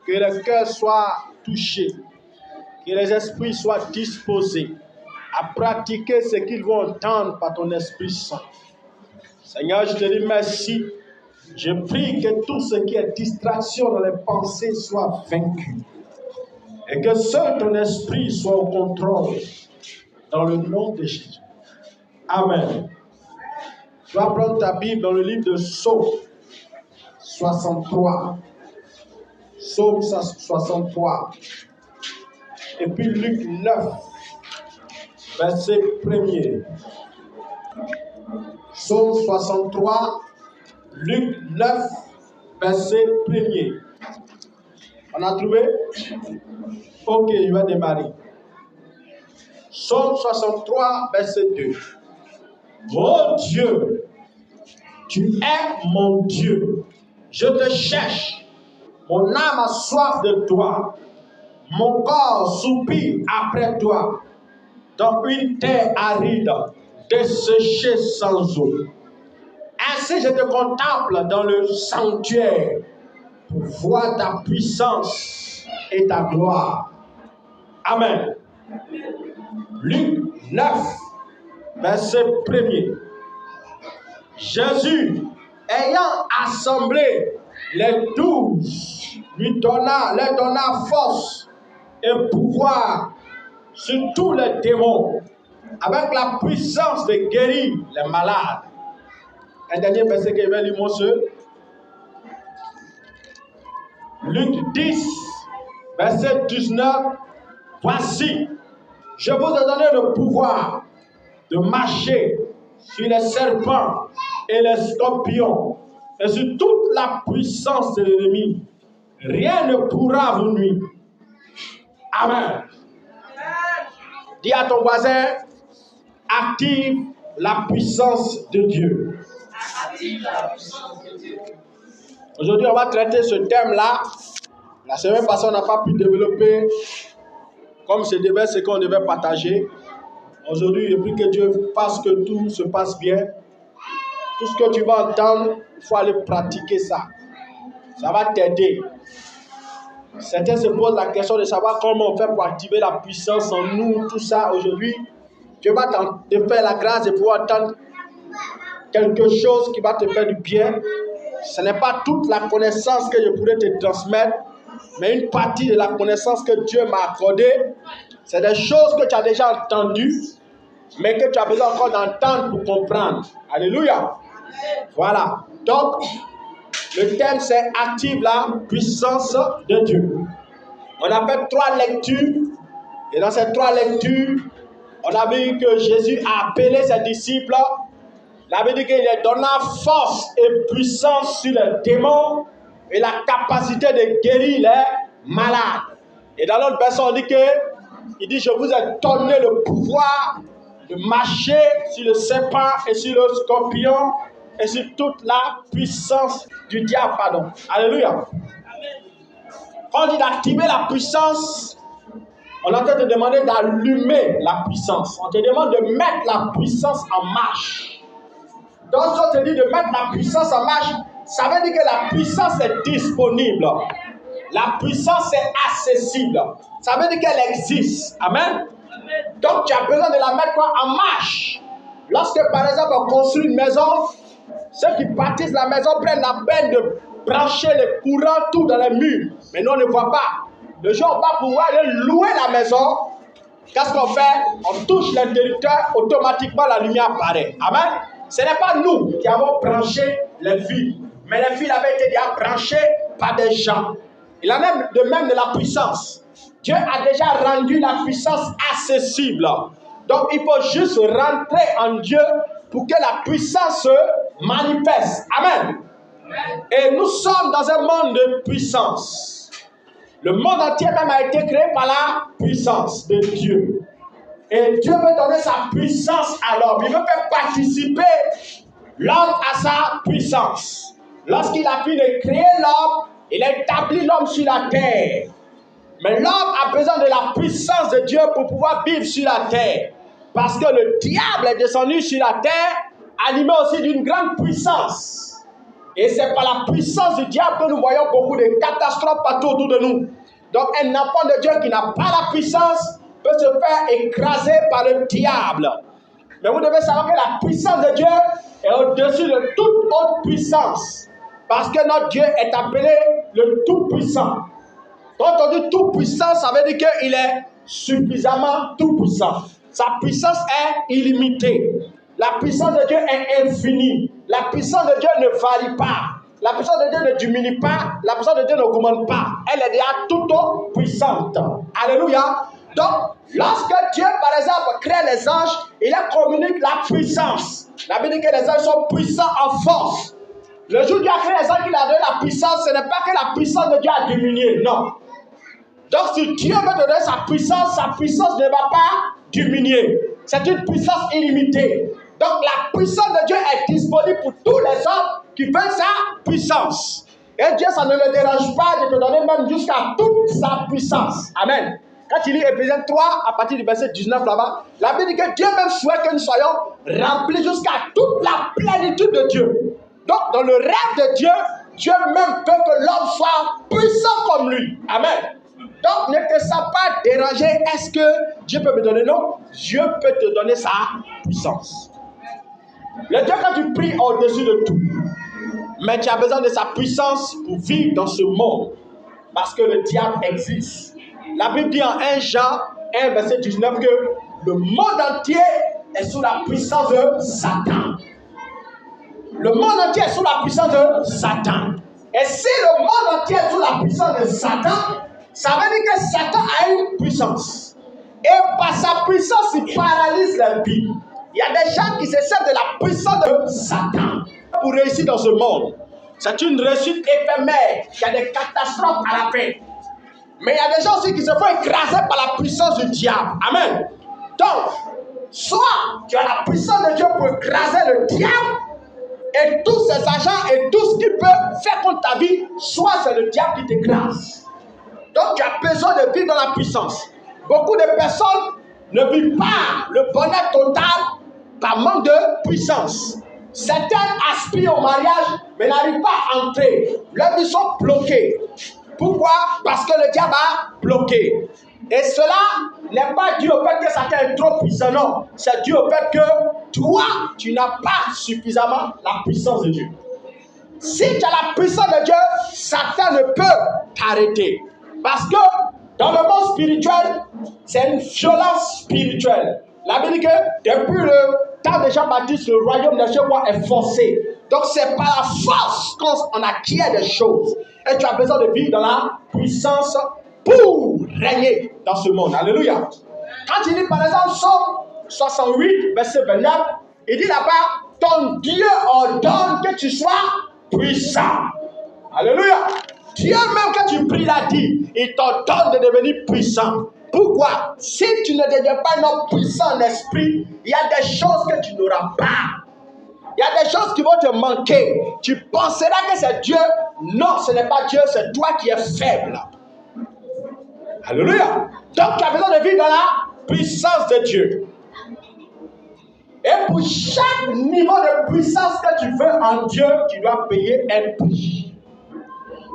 que les cœurs soient touchés, que les esprits soient disposés à pratiquer ce qu'ils vont entendre par ton Esprit Saint. Seigneur, je te dis merci. Je prie que tout ce qui est distraction dans les pensées soit vaincu. Et que seul ton esprit soit au contrôle. Dans le nom de Jésus. Amen. Tu vas prendre ta Bible dans le livre de Psaume 63. Psaume 63. Et puis Luc 9, verset 1er. Psaume 63, Luc 9, verset 1er. On a trouvé? Ok, je vais démarrer. Psaume 63, verset 2. Oh Dieu, tu es mon Dieu. Je te cherche. Mon âme a soif de toi. Mon corps soupire après toi. Dans une terre aride, desséchée sans eau. Ainsi je te contemple dans le sanctuaire pour voir ta puissance et ta gloire. Amen. Luc 9, verset 1er. Jésus, ayant assemblé les 12, leur donna force et pouvoir sur tous les démons, avec la puissance de guérir les malades. Un dernier verset que je vais lire, monsieur. Luc 10, verset 19. Voici, je vous ai donné le pouvoir de marcher sur les serpents et les scorpions et sur toute la puissance de l'ennemi. Rien ne pourra vous nuire. Amen. Dis à ton voisin, active la puissance de Dieu. Aujourd'hui, on va traiter ce thème-là. La semaine passée, on n'a pas pu développer comme ce devait, ce qu'on devait partager. Aujourd'hui, je prie que Dieu fasse que tout se passe bien. Tout ce que tu vas entendre, il faut aller pratiquer ça. Ça va t'aider. Certains se posent la question de savoir comment on fait pour activer la puissance en nous, tout ça. Aujourd'hui, Dieu va te faire la grâce de pouvoir entendre quelque chose qui va te faire du bien. Ce n'est pas toute la connaissance que je pourrais te transmettre, mais une partie de la connaissance que Dieu m'a accordée. C'est des choses que tu as déjà entendues, mais que tu as besoin encore d'entendre pour comprendre. Alléluia. Voilà. Donc, le thème, c'est active la puissance de Dieu. On a fait 3 lectures. Et dans ces 3 lectures, on a vu que Jésus a appelé ses disciples. Il avait dit qu'il leur donna force et puissance sur les démons et la capacité de guérir les malades. Et dans l'autre version, on dit il dit, je vous ai donné le pouvoir de marcher sur le serpent et sur le scorpion et sur toute la puissance du diable. Pardon. Alléluia. Quand on dit d'activer la puissance, on est en train de demander d'allumer la puissance. On te demande de mettre la puissance en marche. Donc, si on te dit de mettre la puissance en marche, ça veut dire que la puissance est disponible. La puissance est accessible. Ça veut dire qu'elle existe. Amen. Donc, tu as besoin de la mettre en marche. Lorsque, par exemple, on construit une maison, ceux qui bâtissent la maison prennent la peine de brancher les courants tout dans les murs. Mais nous, on ne voit pas. Le jour où on va pouvoir aller louer la maison, qu'est-ce qu'on fait? On touche l'interrupteur, automatiquement la lumière apparaît. Amen. Ce n'est pas nous qui avons branché les fils, mais les fils avaient été déjà branchés par des gens. Il a même de la puissance. Dieu a déjà rendu la puissance accessible. Donc il faut juste rentrer en Dieu pour que la puissance se manifeste. Amen. Et nous sommes dans un monde de puissance. Le monde entier même a été créé par la puissance de Dieu. Et Dieu veut donner sa puissance à l'homme. Il veut faire participer l'homme à sa puissance. Lorsqu'il a pu créer l'homme, il a établi l'homme sur la terre. Mais l'homme a besoin de la puissance de Dieu pour pouvoir vivre sur la terre. Parce que le diable est descendu sur la terre, animé aussi d'une grande puissance. Et c'est par la puissance du diable que nous voyons beaucoup de catastrophes partout autour de nous. Donc un enfant de Dieu qui n'a pas la puissance peut se faire écraser par le diable. Mais vous devez savoir que la puissance de Dieu est au-dessus de toute autre puissance. Parce que notre Dieu est appelé le Tout-Puissant. Quand on dit Tout-Puissant, ça veut dire qu'il est suffisamment tout-puissant. Sa puissance est illimitée. La puissance de Dieu est infinie. La puissance de Dieu ne varie pas. La puissance de Dieu ne diminue pas. La puissance de Dieu n'augmente pas. Elle est déjà toute puissante. Alléluia. Donc, lorsque Dieu, par exemple, crée les anges, il leur communique la puissance. La Bible dit que les anges sont puissants en force. Le jour où Dieu a créé les anges, il a donné la puissance, ce n'est pas que la puissance de Dieu a diminué, non. Donc, si Dieu veut donner sa puissance ne va pas diminuer. C'est une puissance illimitée. Donc, la puissance de Dieu est disponible pour tous les hommes qui veulent sa puissance. Et Dieu, ça ne le dérange pas de te donner même jusqu'à toute sa puissance. Amen. Quand il lit Éphésiens 3, à partir du verset 19 là-bas, la Bible dit que Dieu même souhaite que nous soyons remplis jusqu'à toute la plénitude de Dieu. Donc, dans le rêve de Dieu, Dieu même veut que l'homme soit puissant comme lui. Amen. Donc, ne te sens pas dérangé. Est-ce que Dieu peut me donner? Non. Dieu peut te donner sa puissance. Le Dieu, quand tu pries au-dessus de tout, mais tu as besoin de sa puissance pour vivre dans ce monde. Parce que le diable existe. La Bible dit en 1 Jean 1, verset 19 que le monde entier est sous la puissance de Satan. Le monde entier est sous la puissance de Satan. Et si le monde entier est sous la puissance de Satan, ça veut dire que Satan a une puissance. Et par sa puissance, il paralyse la vie. Il y a des gens qui se servent de la puissance de Satan pour réussir dans ce monde. C'est une réussite éphémère. Il y a des catastrophes à la fin. Mais il y a des gens aussi qui se font écraser par la puissance du diable. Amen. Donc, soit tu as la puissance de Dieu pour écraser le diable et tous ses agents et tout ce qu'il peut faire contre ta vie, soit c'est le diable qui t'écrase. Donc, tu as besoin de vivre dans la puissance. Beaucoup de personnes ne vivent pas le bonheur total par manque de puissance. Certains aspirent au mariage, mais n'arrivent pas à entrer. Leurs vies sont bloquées. Pourquoi? Parce que le diable a bloqué. Et cela n'est pas dû au fait que Satan est trop puissant, non. C'est dû au fait que toi, tu n'as pas suffisamment la puissance de Dieu. Si tu as la puissance de Dieu, Satan ne peut t'arrêter. Parce que dans le monde spirituel, c'est une violence spirituelle. La Bible dit que depuis le temps de Jean-Baptiste, le royaume de Dieu est forcé. Donc c'est par la force qu'on acquiert des choses. Et tu as besoin de vivre dans la puissance pour régner dans ce monde. Alléluia. Quand il dit par exemple Somme 68, verset 29, il dit là-bas, ton Dieu ordonne que tu sois puissant. Alléluia. Dieu même quand tu pries l'a dit, il t'ordonne de devenir puissant. Pourquoi? Si tu ne deviens pas un homme puissant en esprit, il y a des choses que tu n'auras pas. Il y a des choses qui vont te manquer. Tu penseras que c'est Dieu. Non, ce n'est pas Dieu, c'est toi qui es faible. Alléluia. Donc tu as besoin de vivre dans la puissance de Dieu. Et pour chaque niveau de puissance que tu veux en Dieu, tu dois payer un prix.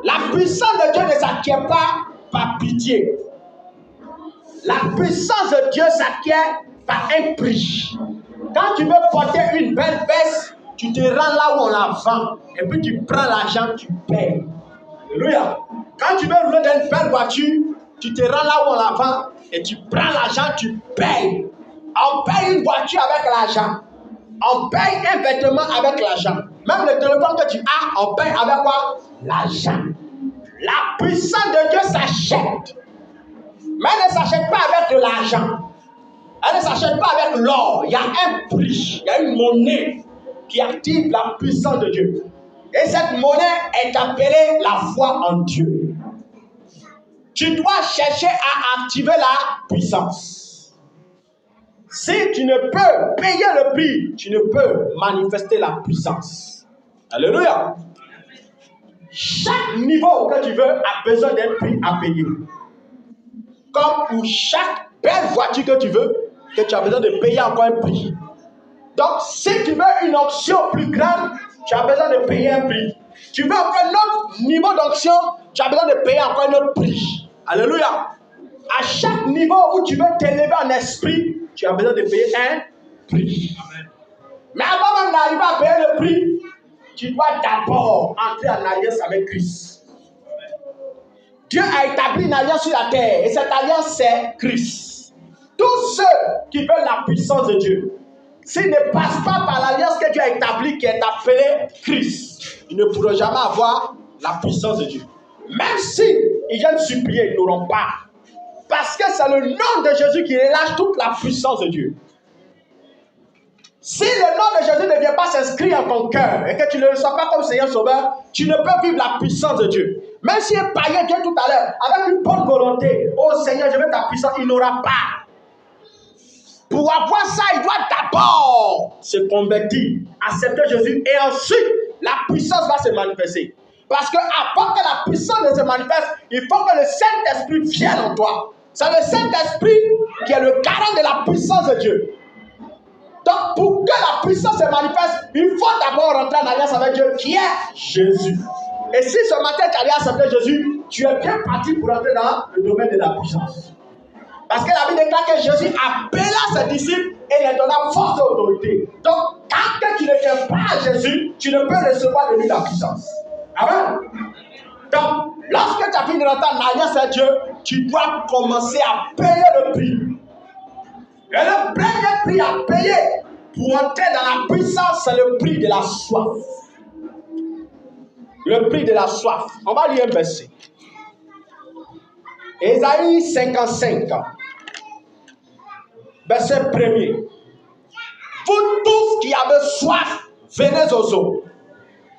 La puissance de Dieu ne s'acquiert pas par pitié. La puissance de Dieu s'acquiert par un prix. Quand tu veux porter une belle veste, tu te rends là où on la vend. Et puis tu prends l'argent, tu payes. Alléluia. Quand tu veux rouler dans une belle voiture, tu te rends là où on la vend. Et tu prends l'argent, tu payes. On paye une voiture avec l'argent. On paye un vêtement avec l'argent. Même le téléphone que tu as, on paye avec quoi? L'argent. La puissance de Dieu s'achète. Mais elle ne s'achète pas avec de l'argent. Elle ne s'achète pas avec l'or. Il y a un prix, il y a une monnaie qui active la puissance de Dieu. Et cette monnaie est appelée la foi en Dieu. Tu dois chercher à activer la puissance. Si tu ne peux payer le prix, tu ne peux manifester la puissance. Alléluia. Chaque niveau que tu veux a besoin d'un prix à payer. Comme pour chaque belle voiture que tu veux, que tu as besoin de payer encore un prix. Donc, si tu veux une option plus grande, tu as besoin de payer un prix. Tu veux encore un autre niveau d'onction, tu as besoin de payer encore un autre prix. Alléluia. À chaque niveau où tu veux t'élever en esprit, tu as besoin de payer un prix. Amen. Mais avant même d'arriver à payer le prix, tu dois d'abord entrer en alliance avec Christ. Dieu a établi une alliance sur la terre et cette alliance c'est Christ. Tous ceux qui veulent la puissance de Dieu, s'ils ne passent pas par l'alliance que Dieu a établie qui est appelée Christ, ils ne pourront jamais avoir la puissance de Dieu. Même si ils viennent supplier, ils n'auront pas. Parce que c'est le nom de Jésus qui relâche toute la puissance de Dieu. Si le nom de Jésus ne vient pas s'inscrire en ton cœur et que tu ne le reçois pas comme Seigneur Sauveur, tu ne peux vivre la puissance de Dieu. Même si un païen vient tout à l'heure avec une bonne volonté, oh Seigneur, je veux ta puissance, il n'aura pas. Pour avoir ça, il doit d'abord se convertir, accepter Jésus et ensuite la puissance va se manifester. Parce qu'avant que la puissance ne se manifeste, il faut que le Saint-Esprit vienne en toi. C'est le Saint-Esprit qui est le garant de la puissance de Dieu. Donc, pour que la puissance se manifeste, il faut d'abord rentrer en alliance avec Dieu, qui est Jésus. Et si ce matin tu as déjà accepté Jésus, tu es bien parti pour entrer dans le domaine de la puissance. Parce que la Bible déclare que Jésus appela ses disciples et leur donna force et autorité. Donc, quand tu ne tiens pas à Jésus, tu ne peux recevoir de lui la puissance. Amen. Donc, lorsque tu as fini de rentrer en alliance avec Dieu, tu dois commencer à payer le prix. Et le premier prix à payer pour entrer dans la puissance, c'est le prix de la soif. Le prix de la soif. On va lire un verset. Ésaïe 55, verset 1er. Vous tous qui avez soif, venez aux eaux.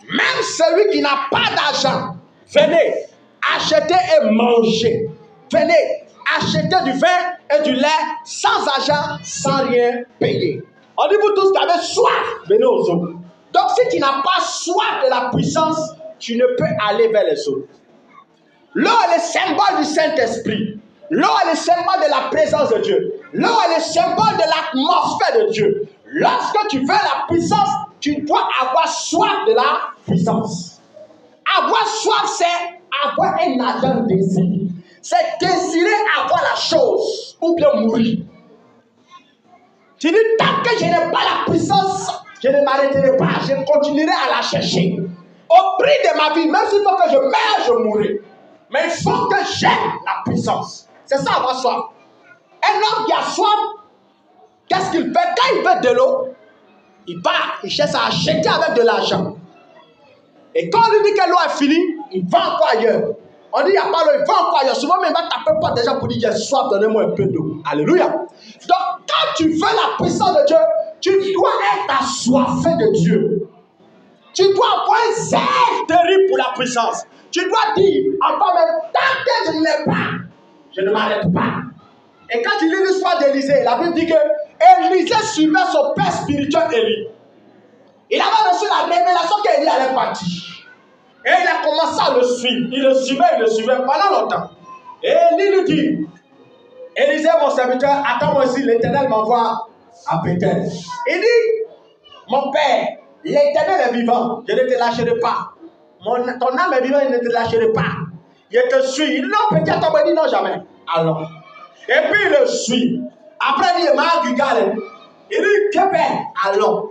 Même celui qui n'a pas d'argent, venez, achetez et mangez. Venez, achetez du vin et du lait sans argent, sans rien payer. On dit vous tous qui avez soif, venez aux eaux. Donc si tu n'as pas soif de la puissance, tu ne peux aller vers les eaux. L'eau est le symbole du Saint-Esprit. L'eau est le symbole de la présence de Dieu. L'eau est le symbole de l'atmosphère de Dieu. Lorsque tu veux la puissance, tu dois avoir soif de la puissance. Avoir soif, c'est avoir un ardent désir. C'est désirer avoir la chose ou bien mourir. Tu dis, tant que je n'ai pas la puissance, je ne m'arrêterai pas. Je continuerai à la chercher. Au prix de ma vie, même s'il faut que je meure, je mourrai. Mais il faut que j'aie la puissance. C'est ça avoir soif. Un homme qui a soif, qu'est-ce qu'il fait? Quand il veut de l'eau, il part, il cherche à acheter avec de l'argent. Et quand on lui dit que l'eau est finie, il va encore ailleurs. On dit, il n'y a pas l'eau, il va encore ailleurs. Souvent, il va taper pas déjà pour dire, j'ai soif, donnez-moi un peu d'eau. Alléluia. Donc, quand tu veux la puissance de Dieu, tu dois être assoiffé de Dieu. Tu dois avoir un zèle terrible pour la puissance. Tu dois dire en toi-même, tant que je ne l'ai pas, je ne m'arrête pas. Et quand tu lis l'histoire d'Élisée, la Bible dit que Élisée suivait son père spirituel Élie. Il avait reçu la révélation qu'Élie allait partir. Et il a commencé à le suivre. Il le suivait pendant longtemps. Et Élie lui dit, Élisée, mon serviteur, attends-moi ici, l'Éternel m'envoie à Bethel. Il dit, mon père, l'Éternel est vivant, je ne te lâcherai pas. Ton âme est vivante, je ne te lâcherai pas. Je te suis. Il dit, non, petit, attends-moi, il dit, non, jamais. Alors, et puis il le suit. Après, il dit, ma Gugal, il dit, que père, allons.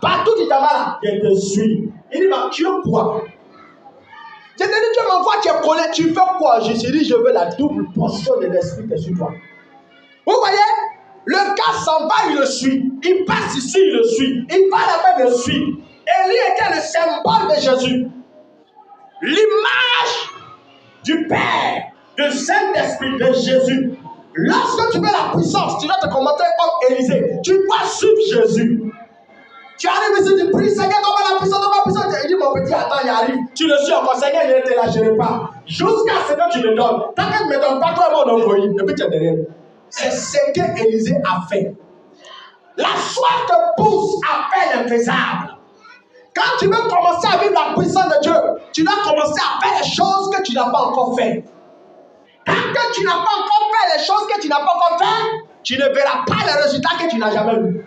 Partout tu t'en vas là, je te suis. Il dit, mais tu veux quoi? Je te dis, tu m'envoies, tu es collé, tu veux quoi? Je te dis, je veux la double portion de l'esprit que sur toi. Vous voyez? Le gars s'en va, il le suit. Il passe ici, il le suit. Il va là-bas, il le suit. Élie était le symbole de Jésus. L'image du Père, du Saint-Esprit de Jésus. Lorsque tu veux la puissance, tu dois te comporter comme Élisée. Tu dois suivre Jésus. Tu arrives ici, tu pries, Seigneur, donne-moi la puissance, donne-moi la puissance. Il dit, mon petit, attends, il arrive. Tu le suis encore, Seigneur, je ne te lâcherai pas. Jusqu'à ce que tu me donnes. Tant que tu ne me donnes pas, toi, mon envoyé, et puis tu es derrière. C'est ce que Élisée a fait. La soif te pousse à faire l'infaisable. Quand tu veux commencer à vivre la puissance de Dieu, tu dois commencer à faire les choses que tu n'as pas encore faites. Tant que tu n'as pas encore fait les choses que tu n'as pas encore faites, tu ne verras pas les résultats que tu n'as jamais vus.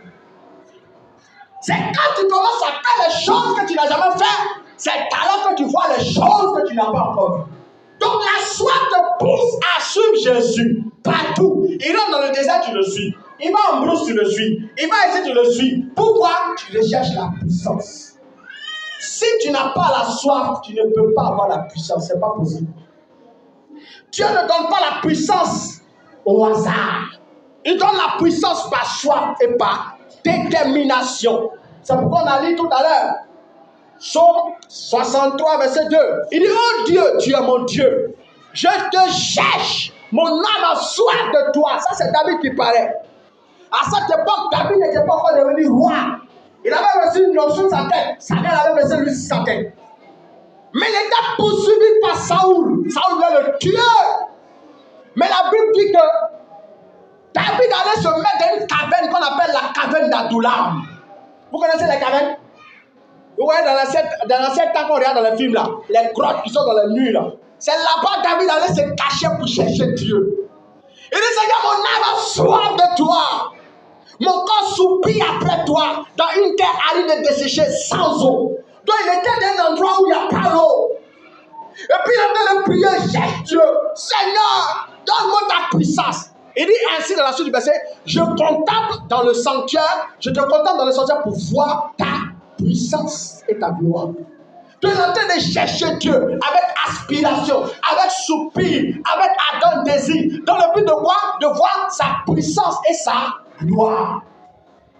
C'est quand tu commences à faire les choses que tu n'as jamais faites C'est alors que tu vois les choses que tu n'as pas encore vues. Donc la soif te pousse à suivre Jésus partout. Il rentre dans le désert, tu le suis. Il va en brousse, tu le suis. Il va ici, tu le suis. Pourquoi? Tu recherches la puissance. Si tu n'as pas la soif, tu ne peux pas avoir la puissance. Ce n'est pas possible. Dieu ne donne pas la puissance au hasard. Il donne la puissance par soif et par détermination. C'est pourquoi on a lu tout à l'heure. Psaume 63, verset 2. Il dit, oh Dieu, tu es mon Dieu. Je te cherche. Mon âme a soif de toi. Ça, c'est David qui parlait. À cette époque, David n'était pas encore devenu roi. Il avait reçu une onction de sa tête. Sa mère avait reçu lui sa tête. Mais il était poursuivi par Saoul. Saoul voulait le tuer. Mais la Bible dit que David allait se mettre dans une caverne qu'on appelle la caverne d'Adullam. Vous connaissez les cavernes? Vous voyez dans l'ancien temps qu'on regarde dans les films là, les grottes qui sont dans les murs là. C'est là-bas que David allait se cacher pour chercher Dieu. Il dit, Seigneur, mon âme a soif de toi. Mon corps soupire après toi dans une terre aride et desséchée sans eau. Donc il était dans un endroit où il n'y a pas d'eau. Et puis il était de prier, cherche Dieu. Seigneur, donne-moi ta puissance. Il dit ainsi dans la suite du verset, je contemple dans le sanctuaire, je te contemple dans le sanctuaire pour voir ta puissance et ta gloire. Tu es en train de chercher Dieu avec aspiration, avec soupir, avec ardent désir, dans le but de quoi? De voir sa puissance et sa gloire.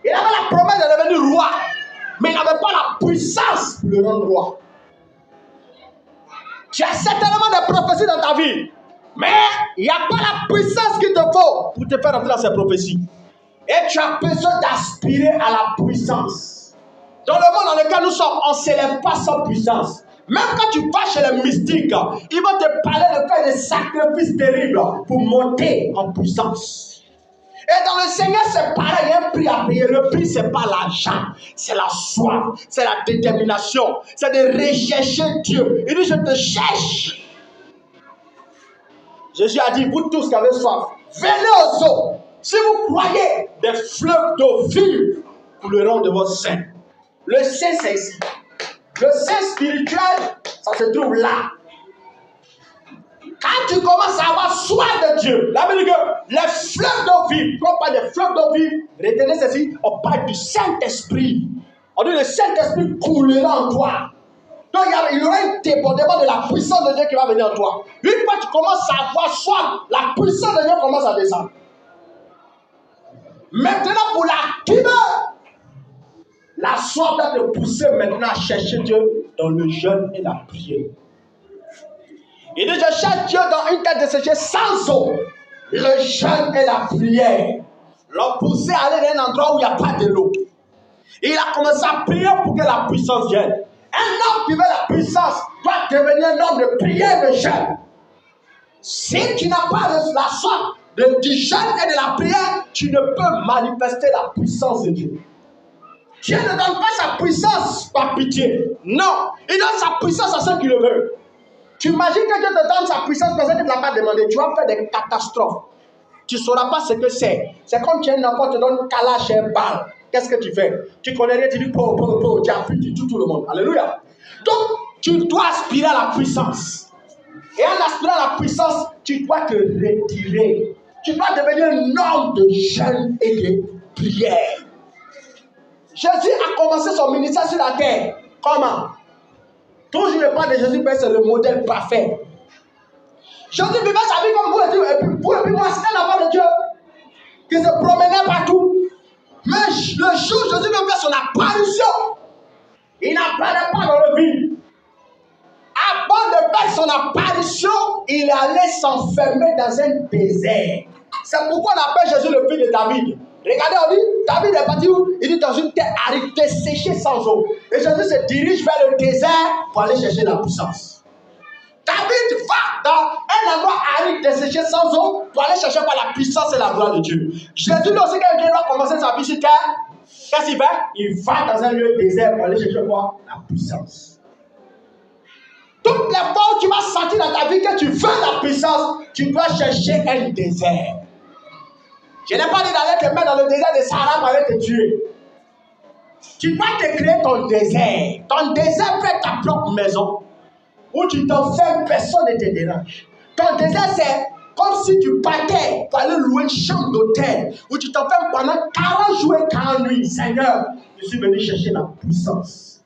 Il avait la promesse de devenir roi, mais il n'avait pas la puissance pour le rendre roi. Tu as certainement des prophéties dans ta vie, mais il n'y a pas la puissance qu'il te faut pour te faire entrer dans ces prophéties. Et tu as besoin d'aspirer à la puissance. Dans le monde dans lequel nous sommes, on ne s'élève pas sans puissance. Même quand tu vas chez les mystiques, ils vont te parler de faire des sacrifices terribles pour monter en puissance. Et dans le Seigneur, c'est pareil, il y a un prix à payer. Le prix, ce n'est pas l'argent, c'est la soif, c'est la détermination, c'est de rechercher Dieu. Il dit, je te cherche. Jésus a dit, vous tous qui avez soif, venez aux eaux. Si vous croyez, des fleuves d'eau vive couleront de votre sein. Le sein, c'est ici. Le sein spirituel, ça se trouve là. Quand tu commences à avoir soif de Dieu, la Bible dit que les fleuves d'eau vive, quand on parle des fleuves d'eau vive, retenez ceci, on parle du Saint-Esprit. On dit que le Saint-Esprit coulera en toi. Donc il y aura un débordement de la puissance de Dieu qui va venir en toi. Une fois que tu commences à avoir soif, la puissance de Dieu commence à descendre. Maintenant, pour l'activer, la soif doit te pousser maintenant à chercher Dieu dans le jeûne et la prière. Il dit, je cherche Dieu dans une terre desséchée sans eau. Le jeûne et la prière l'ont poussé à aller dans un endroit où il n'y a pas de l'eau. Il a commencé à prier pour que la puissance vienne. Un homme qui veut la puissance doit devenir un homme de prière et de jeûne. Si tu n'as pas la soif du jeûne et de la prière, tu ne peux manifester la puissance de Dieu. Dieu ne donne pas sa puissance par pitié. Non, il donne sa puissance à ceux qui le veulent. Tu imagines que Dieu te donne sa puissance parce qu'il ne l'a pas demandé. Tu vas faire des catastrophes. Tu ne sauras pas ce que c'est. C'est comme tu es n'importe te donne calache et balle. Qu'est-ce que tu fais? Tu connais rien, tu dis po, tu appuies, tu tues tout le monde. Alléluia. Donc, tu dois aspirer à la puissance. Et en aspirant à la puissance, tu dois te retirer. Tu dois devenir un homme de jeûne et de prière. Jésus a commencé son ministère sur la terre. Comment? Toujours le pas de Jésus, c'est le modèle parfait. Jésus vivait sa vie comme vous et puis moi, c'était la voix de Dieu qui se promenait partout. Mais le jour où Jésus veut faire son apparition, il n'apparaît pas dans le vide. Avant de faire son apparition, il allait s'enfermer dans un désert. C'est pourquoi on appelle Jésus le fils de David. Regardez, on dit, David est parti où? Il dit dans une terre aride, desséchée sans eau. Et Jésus se dirige vers le désert pour aller chercher la puissance. David va dans un endroit aride, desséché sans eau, pour aller chercher par la puissance et la gloire de Dieu. Jésus lui aussi, quand il doit commencer sa vie sur terre, qu'est-ce qu'il fait? Il va dans un lieu désert pour aller chercher quoi? La puissance. Toutes les fois où tu vas sentir dans ta vie que tu veux la puissance, tu dois chercher un désert. Je n'ai pas dit d'aller te mettre dans le désert de Sahara pour aller te tuer. Tu dois te créer ton désert. Ton désert peut être ta propre maison. Où tu t'enfermes, personne ne te dérange. Ton désert, c'est comme si tu partais pour aller louer une chambre d'hôtel. Où tu t'enfermes pendant 40 jours et 40 nuits. Seigneur, je suis venu chercher la puissance.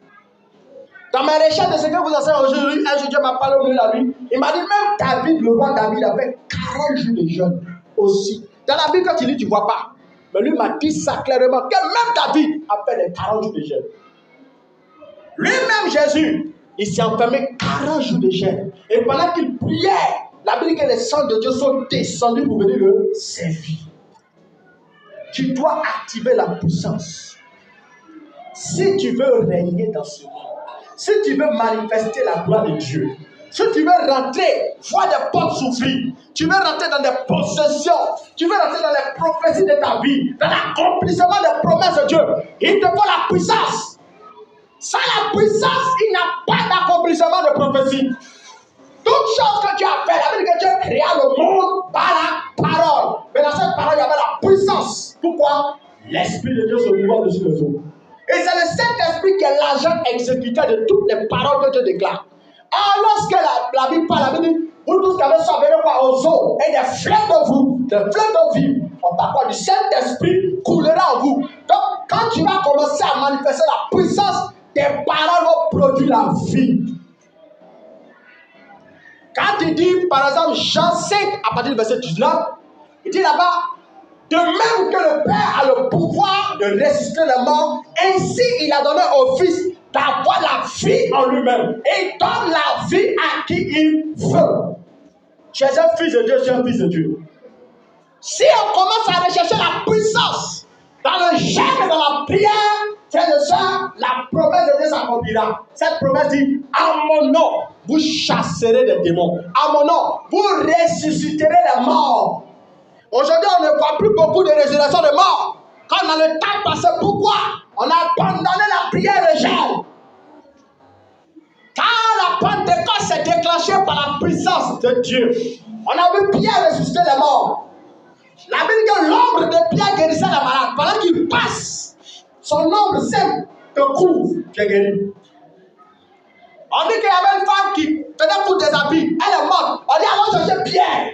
Dans mes recherches de ce que vous enseignez aujourd'hui, un jour Dieu m'a parlé au milieu de la nuit. Il m'a dit même David, le roi David, avait 40 jours de jeûne aussi. Dans la Bible, quand il dit, tu ne vois pas. Mais lui m'a dit ça clairement, que même David a fait les 40 jours de jeûne. Lui-même, Jésus, il s'est enfermé 40 jours de jeûne. Et pendant qu'il priait, la Bible dit que les sangs de Dieu sont descendus pour venir le servir. Tu dois activer la puissance. Si tu veux régner dans ce monde, si tu veux manifester la gloire de Dieu, si tu veux rentrer, voir des portes s'ouvrir, tu veux rentrer dans des possessions, tu veux rentrer dans les prophéties de ta vie, dans l'accomplissement des promesses de Dieu, il te faut la puissance. Sans la puissance, il n'y a pas d'accomplissement de prophétie. Toute chose que tu as fait, la Bible dit que Dieu créa le monde par la parole. Mais dans cette parole, il y avait la puissance. Pourquoi? L'Esprit de Dieu se mouvait dessus les eaux. Et c'est le Saint-Esprit qui est l'agent exécuteur de toutes les paroles que Dieu déclare. Alors, lorsque la Bible parle, la Bible dit, vous tous qui avez sauvé aux eaux et des fleuves de vous, des fleuves de vie, on parle du Saint-Esprit coulera en vous. Donc, quand tu vas commencer à manifester la puissance, tes paroles vont produire la vie. Quand tu dis, par exemple, Jean 5, à partir du verset 19, il dit là-bas, de même que le Père a le pouvoir de ressusciter les morts, ainsi il a donné au Fils d'avoir la vie en lui-même. Et il donne la vie à qui il veut. Tu es un fils de Dieu, tu es un fils de Dieu. Si on commence à rechercher la puissance dans le jeûne et dans la prière, frères et sœurs, la promesse de Dieu s'accomplira. Cette promesse dit, à mon nom, vous chasserez des démons. À mon nom, vous ressusciterez les morts. Aujourd'hui, on ne voit plus beaucoup de résurrection de morts. Quand dans le temps passé, pourquoi on a abandonné la prière et le jeûne? Quand la Pentecôte s'est déclenchée par la puissance de Dieu, on a vu Pierre ressusciter les morts. La Bible dit que l'ombre de Pierre guérissait la malade. Pendant qu'il passe, son ombre simple te couvre, tu es guéri. On dit qu'il y avait une femme qui tenait pour des habits. Elle est morte. On dit allons chercher Pierre.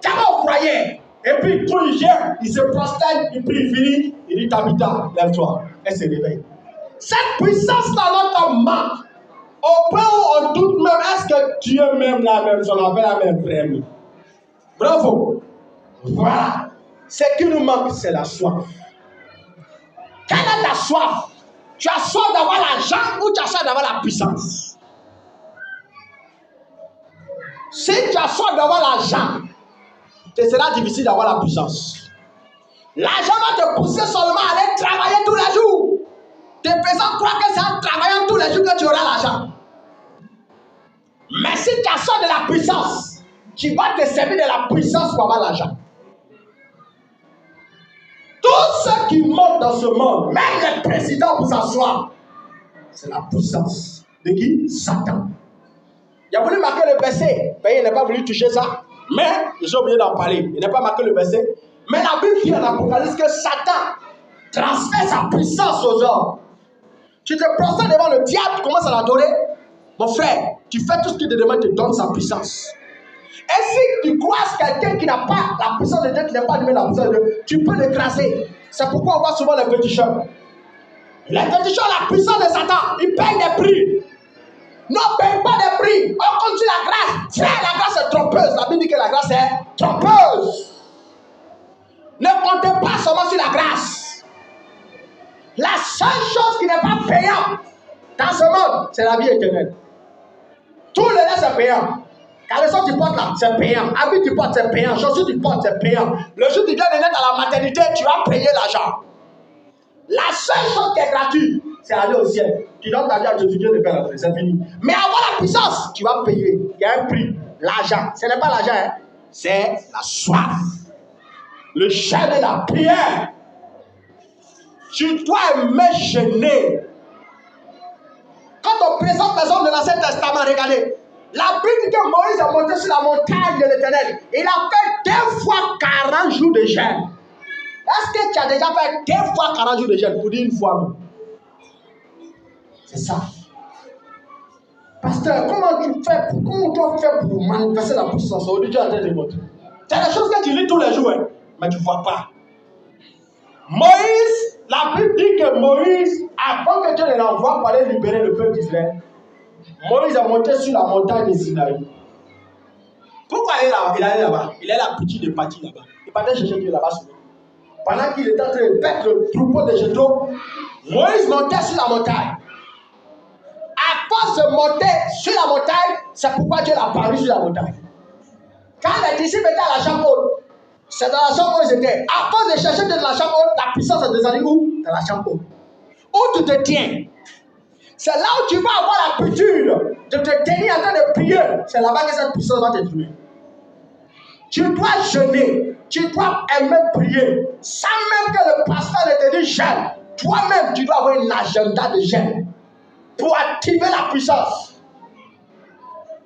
Jamais on croyait. Et puis, quand il gère, il se prosterne, il prie, il finit, il dit Tabitha, lève-toi. Elle se réveille. Cette puissance dans notre main, au point où on doute même, est-ce que Dieu même la même chose, on avait la même frère. Bravo. Voilà. Ce qui nous manque, c'est la soif. Quelle est ta soif? Tu as soif d'avoir l'argent ou tu as soif d'avoir la puissance? Si tu as soif d'avoir l'argent, ce sera difficile d'avoir la puissance. L'argent va te pousser seulement à aller travailler tous les jours. Tes personnes croient que c'est en travaillant tous les jours que tu auras l'argent. Mais si tu as soif de la puissance, tu vas te servir de la puissance pour avoir l'argent. Tous ceux qui montent dans ce monde, même les présidents pour s'asseoir, c'est la puissance de qui? Satan. Il a voulu marquer le verset, mais il n'a pas voulu toucher ça. Mais, j'ai oublié d'en parler, il n'a pas marqué le verset. Mais la Bible dit en Apocalypse que Satan transfère sa puissance aux hommes. Tu te prosternes devant le diable, tu commences à l'adorer. Mon frère, tu fais tout ce qu'il te demande, il te donne sa puissance. Et si tu croises quelqu'un qui n'a pas la puissance de Dieu, qui n'a pas de la puissance de Dieu, tu peux l'écraser. C'est pourquoi on voit souvent les féticheurs. Les féticheurs, la puissance de Satan, ils payent des prix. Ne paye pas des prix. On continue la grâce. Frère, la grâce est trompeuse. La Bible dit que la grâce est trompeuse. Ne comptez pas seulement sur la grâce. La seule chose qui n'est pas payante dans ce monde, c'est la vie éternelle. Tout le reste est payant. Caleçon tu portes là, c'est payant. Habit tu portes, c'est payant. Chaussures tu portes, c'est payant. Le jour où tu viens de naître à la maternité, tu vas payer l'argent. La seule chose qui est gratuite, c'est aller au ciel. Tu donnes ta vie à Jésus, Dieu le Père, c'est fini. Mais avoir la puissance, tu vas payer. Il y a un prix. L'argent. Ce n'est pas l'argent, hein. C'est la soif. Le jeûne et la prière. Tu dois aimer jeûner. Quand on présente les hommes de l'Ancien Testament, regardez. La Bible dit que Moïse est monté sur la montagne de l'Éternel. Il a fait 2 fois 40 jours de jeûne. Est-ce que tu as déjà fait 2 fois 40 jours de jeûne pour dire une fois? C'est ça. Pasteur, comment tu dois faire pour manifester la puissance? Aujourd'hui, tu es en train de montrer. C'est la chose que tu lis tous les jours, hein, mais tu ne vois pas. Moïse, la Bible dit que Moïse, avant que Dieu ne l'envoie pour aller libérer le peuple d'Israël, Moïse a monté sur la montagne de Sinaï. Pourquoi il est là-bas? Il est la petite de partie là-bas. Il partait chercher Dieu là-bas souvent. Pendant qu'il était en train de perdre le troupeau de Jéthro, Moïse montait sur la montagne. À force de monter sur la montagne, c'est pourquoi Dieu l'a apparu sur la montagne. Quand les disciples étaient à la chambre haute, c'est dans la chambre où ils étaient. À force de chercher de la chambre haute, la puissance est descendue où? Dans la chambre haute. Où tu te tiens? C'est là où tu vas avoir l'habitude de te tenir en train de prier. C'est là-bas que cette puissance va te trouver. Tu dois jeûner. Tu dois aimer prier. Sans même que le pasteur ne te dise jeûne. Toi-même, tu dois avoir un agenda de jeûne pour activer la puissance.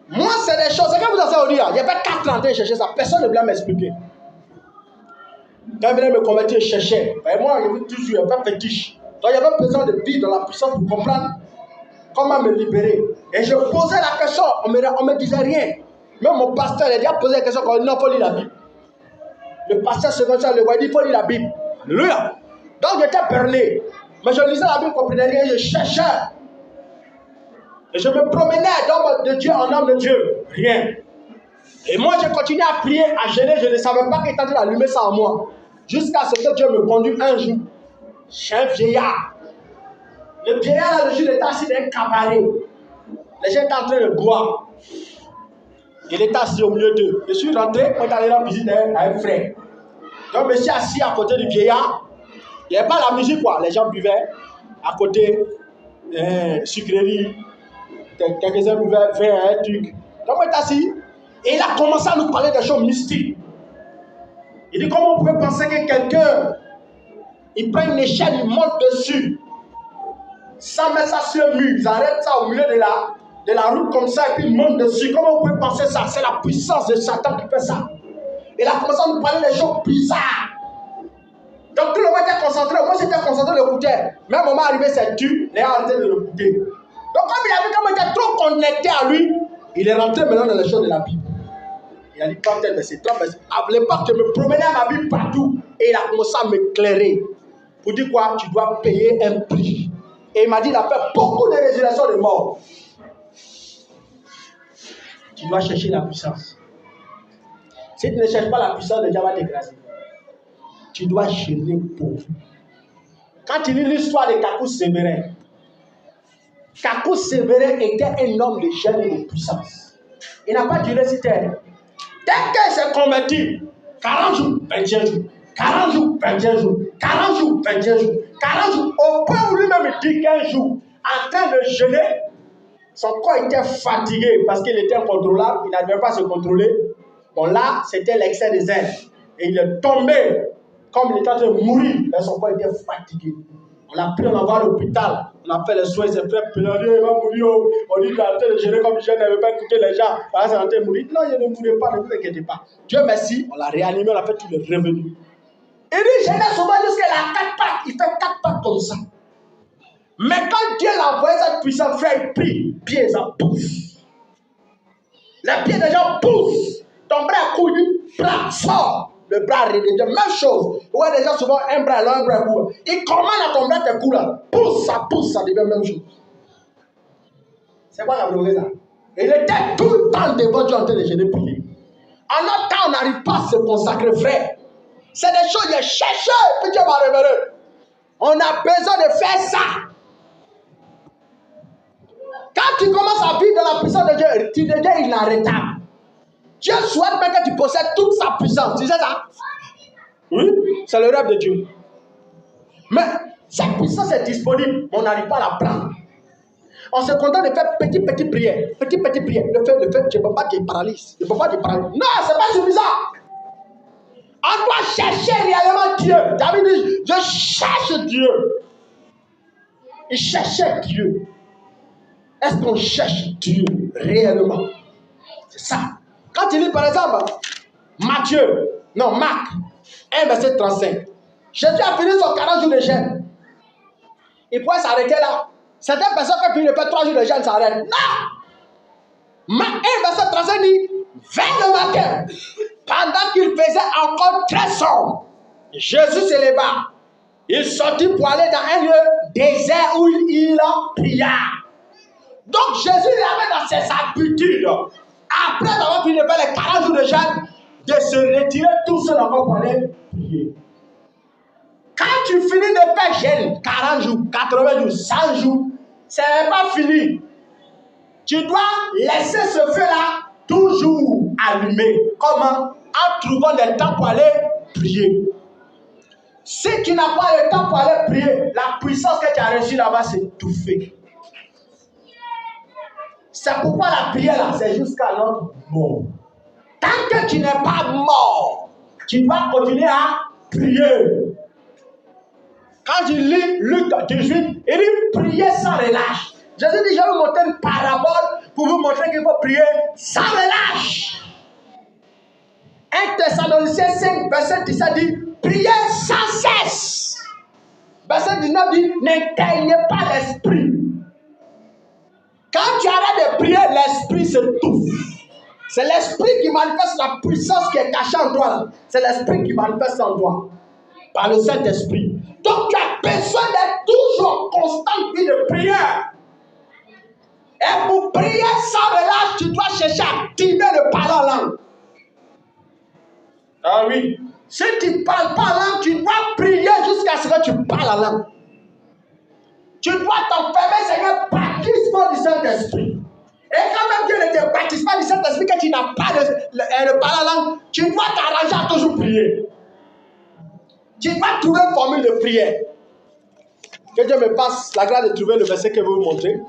Moi, c'est des choses. C'est comme vous avez dit, il y avait 4 ans en train de chercher ça. Personne ne voulait m'expliquer. Quand il venait me convertir, je cherchais. Et moi, il y avait toujours un peu fétiche. Donc, il y avait besoin de vivre dans la puissance pour comprendre comment me libérer. Et je posais la question, on me disait rien. Même mon pasteur, il a déjà posé la question quand il dit non, il faut lire la Bible. Le pasteur secondaire le voit, il dit il faut lire la Bible. Alléluia. Donc j'étais berné. Mais je lisais la Bible, je ne comprenais rien, je cherchais. Et je me promenais d'homme de Dieu en homme de Dieu. Rien. Et moi, j'ai continué à prier, à jeûner. Je ne savais pas qu'il était en train d'allumer ça en moi. Jusqu'à ce que Dieu me conduise un jour. Chez un vieillard. Le vieillard, là, le jour, il était assis dans un cabaret. Les gens étaient en train de boire. Il était assis au milieu d'eux. Je suis rentré, on est allé rendre visite à un frère. Donc, je me suis assis à côté du vieillard. Il n'y avait pas la musique, quoi. Les gens buvaient. À côté, sucrerie. Quelques-uns buvaient, un truc. Donc, on est assis. Et il a commencé à nous parler des choses mystiques. Il dit, comment on peut penser que quelqu'un, il prend une échelle, il monte dessus, sans mettre ça sur le mur, ils arrêtent ça au milieu de la route comme ça, et puis ils montent dessus. Comment on peut penser ça? C'est la puissance de Satan qui fait ça. Il a commencé à nous parler des choses bizarres. Donc tout le monde était concentré. Moi j'étais concentré de l'écouter. Mais à un moment arrivé, c'est tu, il a arrêté de l'écouter. Donc comme il a vu qu'on était trop connecté à lui, il est rentré maintenant dans les choses de la Bible. Il a dit, quand tel verset, toi, à l'époque, je me promenais à ma Bible partout. Et il a commencé à m'éclairer. Pour dire quoi? Tu dois payer un prix. Et il m'a dit, il a fait beaucoup de résurrections de morts. Tu dois chercher la puissance. Si tu ne cherches pas la puissance, le diable va t'écraser. Tu dois jeûner pour. Quand tu lis l'histoire de Kakou Sévérin, Kakou Sévérin était un homme de jeûne et de puissance. Il n'a pas duré sur terre. Dès qu'il s'est converti, 40 jours, 21 jours, 40 jours, 21 jours, 40 jours, 21 jours, 40 jours, au point où lui-même il dit 15 jours, en train de jeûner, son corps était fatigué parce qu'il était incontrôlable, il n'arrivait pas à se contrôler. Bon là, c'était l'excès des ailes. Et il est tombé, comme il était en train de mourir, et son corps était fatigué. On l'a pris, on l'a envoyé à l'hôpital. On a fait les soins, il s'est fait pleurer, il va mourir. On dit qu'il est en train de gêner comme je n'avais pas écouté les gens. Voilà, c'est en train de mourir. Non, il ne mourait pas, ne vous inquiétez pas. Dieu merci, on l'a réanimé, on a fait tout le revenu. Il dit, gênait souvent jusqu'à la 4 pattes. Il fait 4 pattes comme ça. Mais quand Dieu l'a envoyé cette puissance, frère, il prie, pieds ça pousse. Les pieds des gens poussent. Ton bras court, il bras sort. Le bras redevient même chose. Vous voyez déjà souvent un bras là, un bras court. Il commande à ton bras tes coups là. Pousse, ça devient même chose. C'est quoi la vérité ça? Il était tout le temps devant Dieu en train de jeûner prier. En notre temps, on n'arrive pas à se consacrer, frère. C'est des choses qu'il a cherché, puis Dieu m'a révélé. On a besoin de faire ça. Quand tu commences à vivre dans la puissance de Dieu, tu deviens inarrêtable. Dieu souhaite même que tu possèdes toute sa puissance. Tu sais ça? Oui, c'est le rêve de Dieu. Mais sa puissance est disponible, mais on n'arrive pas à la prendre. On se contente de faire petit prière. Petit prière. Le fait, je ne peux pas te paralyser. Je ne peux pas te paralyser. Non, ce n'est pas suffisant. On doit chercher réellement Dieu. David dit, je cherche Dieu. Il cherchait Dieu. Est-ce qu'on cherche Dieu réellement? C'est ça. Quand tu lis par exemple Marc 1 verset 35. Jésus a fini son 40 jours de jeûne. Il pourrait s'arrêter là. Certaines personnes, quand ils répètent 3 jours de jeûne, s'arrêtent. Non! Et verset 35 dit, vers le matin, pendant qu'il faisait encore très sombre, Jésus s'éleva. Il sortit pour aller dans un lieu désert où il pria. Donc Jésus avait dans ses habitudes, après avoir fini de faire les 40 jours de jeûne, de se retirer tout seul encore pour aller prier. Quand tu finis de faire jeûne, 40 jours, 80 jours, 100 jours, ce n'est pas fini. Tu dois laisser ce feu-là toujours allumé. Comment? En trouvant des temps pour aller prier. Si tu n'as pas le temps pour aller prier, la puissance que tu as reçue là-bas s'étouffer. C'est pourquoi la prière là, c'est jusqu'à notre mort. Tant que tu n'es pas mort, tu dois continuer à prier. Quand tu lis Luc 18, il dit prier sans relâche. Jésus dit, je vais vous montrer une parabole pour vous montrer qu'il faut prier sans relâche. 1 Thessaloniciens 5, verset 17 dit, priez sans cesse. Verset 19 dit, n'éteignez pas l'esprit. Quand tu arrêtes de prier, l'esprit s'étouffe. C'est l'esprit qui manifeste la puissance qui est cachée en toi. C'est l'esprit qui manifeste en toi. Par le Saint-Esprit. Donc tu as besoin d'être toujours en constante vie de prière. Et pour prier sans relâche, tu dois chercher à activer le parler en langue. Ah oui. Si tu ne parles pas en langue, tu dois prier jusqu'à ce que tu parles en langue. Tu dois t'enfermer, Seigneur, baptisme du Saint-Esprit. Et quand même Dieu ne te baptise pas du Saint-Esprit, que tu n'as pas de parler en langue, tu dois t'arranger à toujours prier. Tu dois trouver une formule de prière. Que Dieu me passe la grâce de trouver le verset que je vais vous montrer.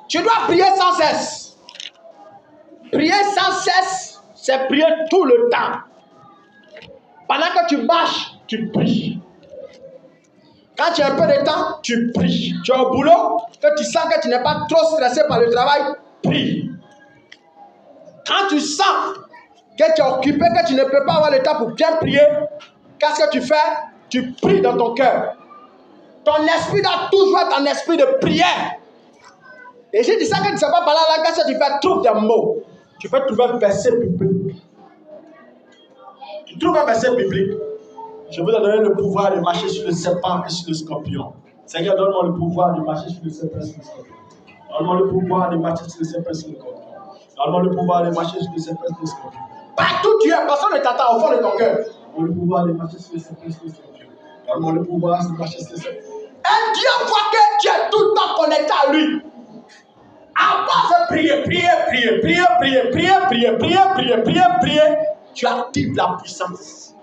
Tu dois prier sans cesse. Prier sans cesse, c'est prier tout le temps. Pendant que tu marches, tu pries. Quand tu as un peu de temps, tu pries. Tu es au boulot, que tu sens que tu n'es pas trop stressé par le travail, prie. Quand tu sens que tu es occupé, que tu ne peux pas avoir le temps pour bien prier, qu'est-ce que tu fais? Tu pries dans ton cœur. Ton esprit doit toujours être un esprit de prière. Et si tu sens que tu ne sais pas parler la langue, qu'est-ce que tu fais? Trouve des mots. Tu peux trouver un verset biblique. Tu trouves un verset biblique. Je vous ai donné le pouvoir de marcher sur le serpent et sur le scorpion. Seigneur, donne-moi le pouvoir de marcher sur le serpent et sur le scorpion. Donne-moi le pouvoir de marcher sur le serpent et sur le scorpion. Donne-moi le pouvoir de marcher sur le serpent et sur le scorpion. Partout tu es, personne ne t'attend au fond de ton cœur. Donne-moi le pouvoir de marcher sur le serpent et sur le scorpion. Donne-moi le pouvoir de marcher sur le serpent. Et Dieu voit que tu es tout le temps connecté à lui. Avant de prier, tu actives la puissance.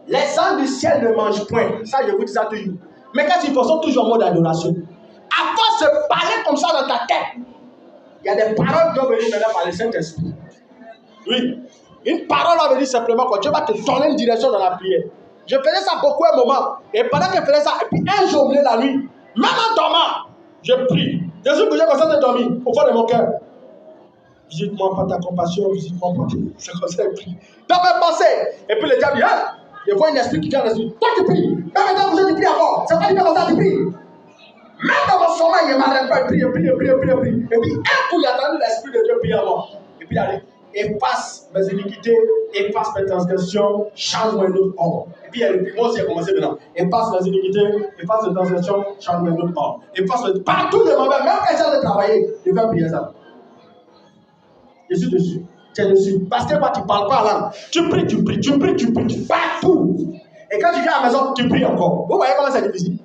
Les anges du ciel ne mangent point. Ça, je vous dis ça toujours. Mais quand ils sont toujours en mode adoration. À force de parler comme ça dans ta tête, il y a des paroles qui vont venir maintenant par le Saint-Esprit. Oui. Une parole va venir simplement quand Dieu va te donner une direction dans la prière. Je faisais ça beaucoup un moment. Et pendant que je faisais ça, et puis un jour au milieu de la nuit, même en dormant, je prie. Jésus, que j'ai commencé à dormir au fond de mon cœur. Visite-moi par ta compassion, visite-moi par ta... C'est comme ça, je prie. Dans mes pensées. Et puis le diable dit, hein? Je vois un esprit qui vient dans l'esprit. Toi, tu pries. Même maintenant, vous êtes pris encore. C'est pas du tout comme ça, tu pries. Même dans mon sommeil, il m'arrête pas. Prie. Et puis, un coup, il a entendu l'esprit de Dieu prier à moi. Et puis, il a dit, efface mes iniquités, efface mes transgressions, change-moi un autre homme. Et puis, moi aussi, il a commencé maintenant. Efface mes iniquités, efface mes transgressions, change-moi un autre homme. Efface mes... Partout de ma vie, même quand j'ai de travailler, je vais prier ça. Je suis dessus. Tu es dessus. Parce que moi, tu ne parles pas là. Tu pries partout. Et quand tu viens à la maison, tu pries encore. Vous voyez comment c'est difficile?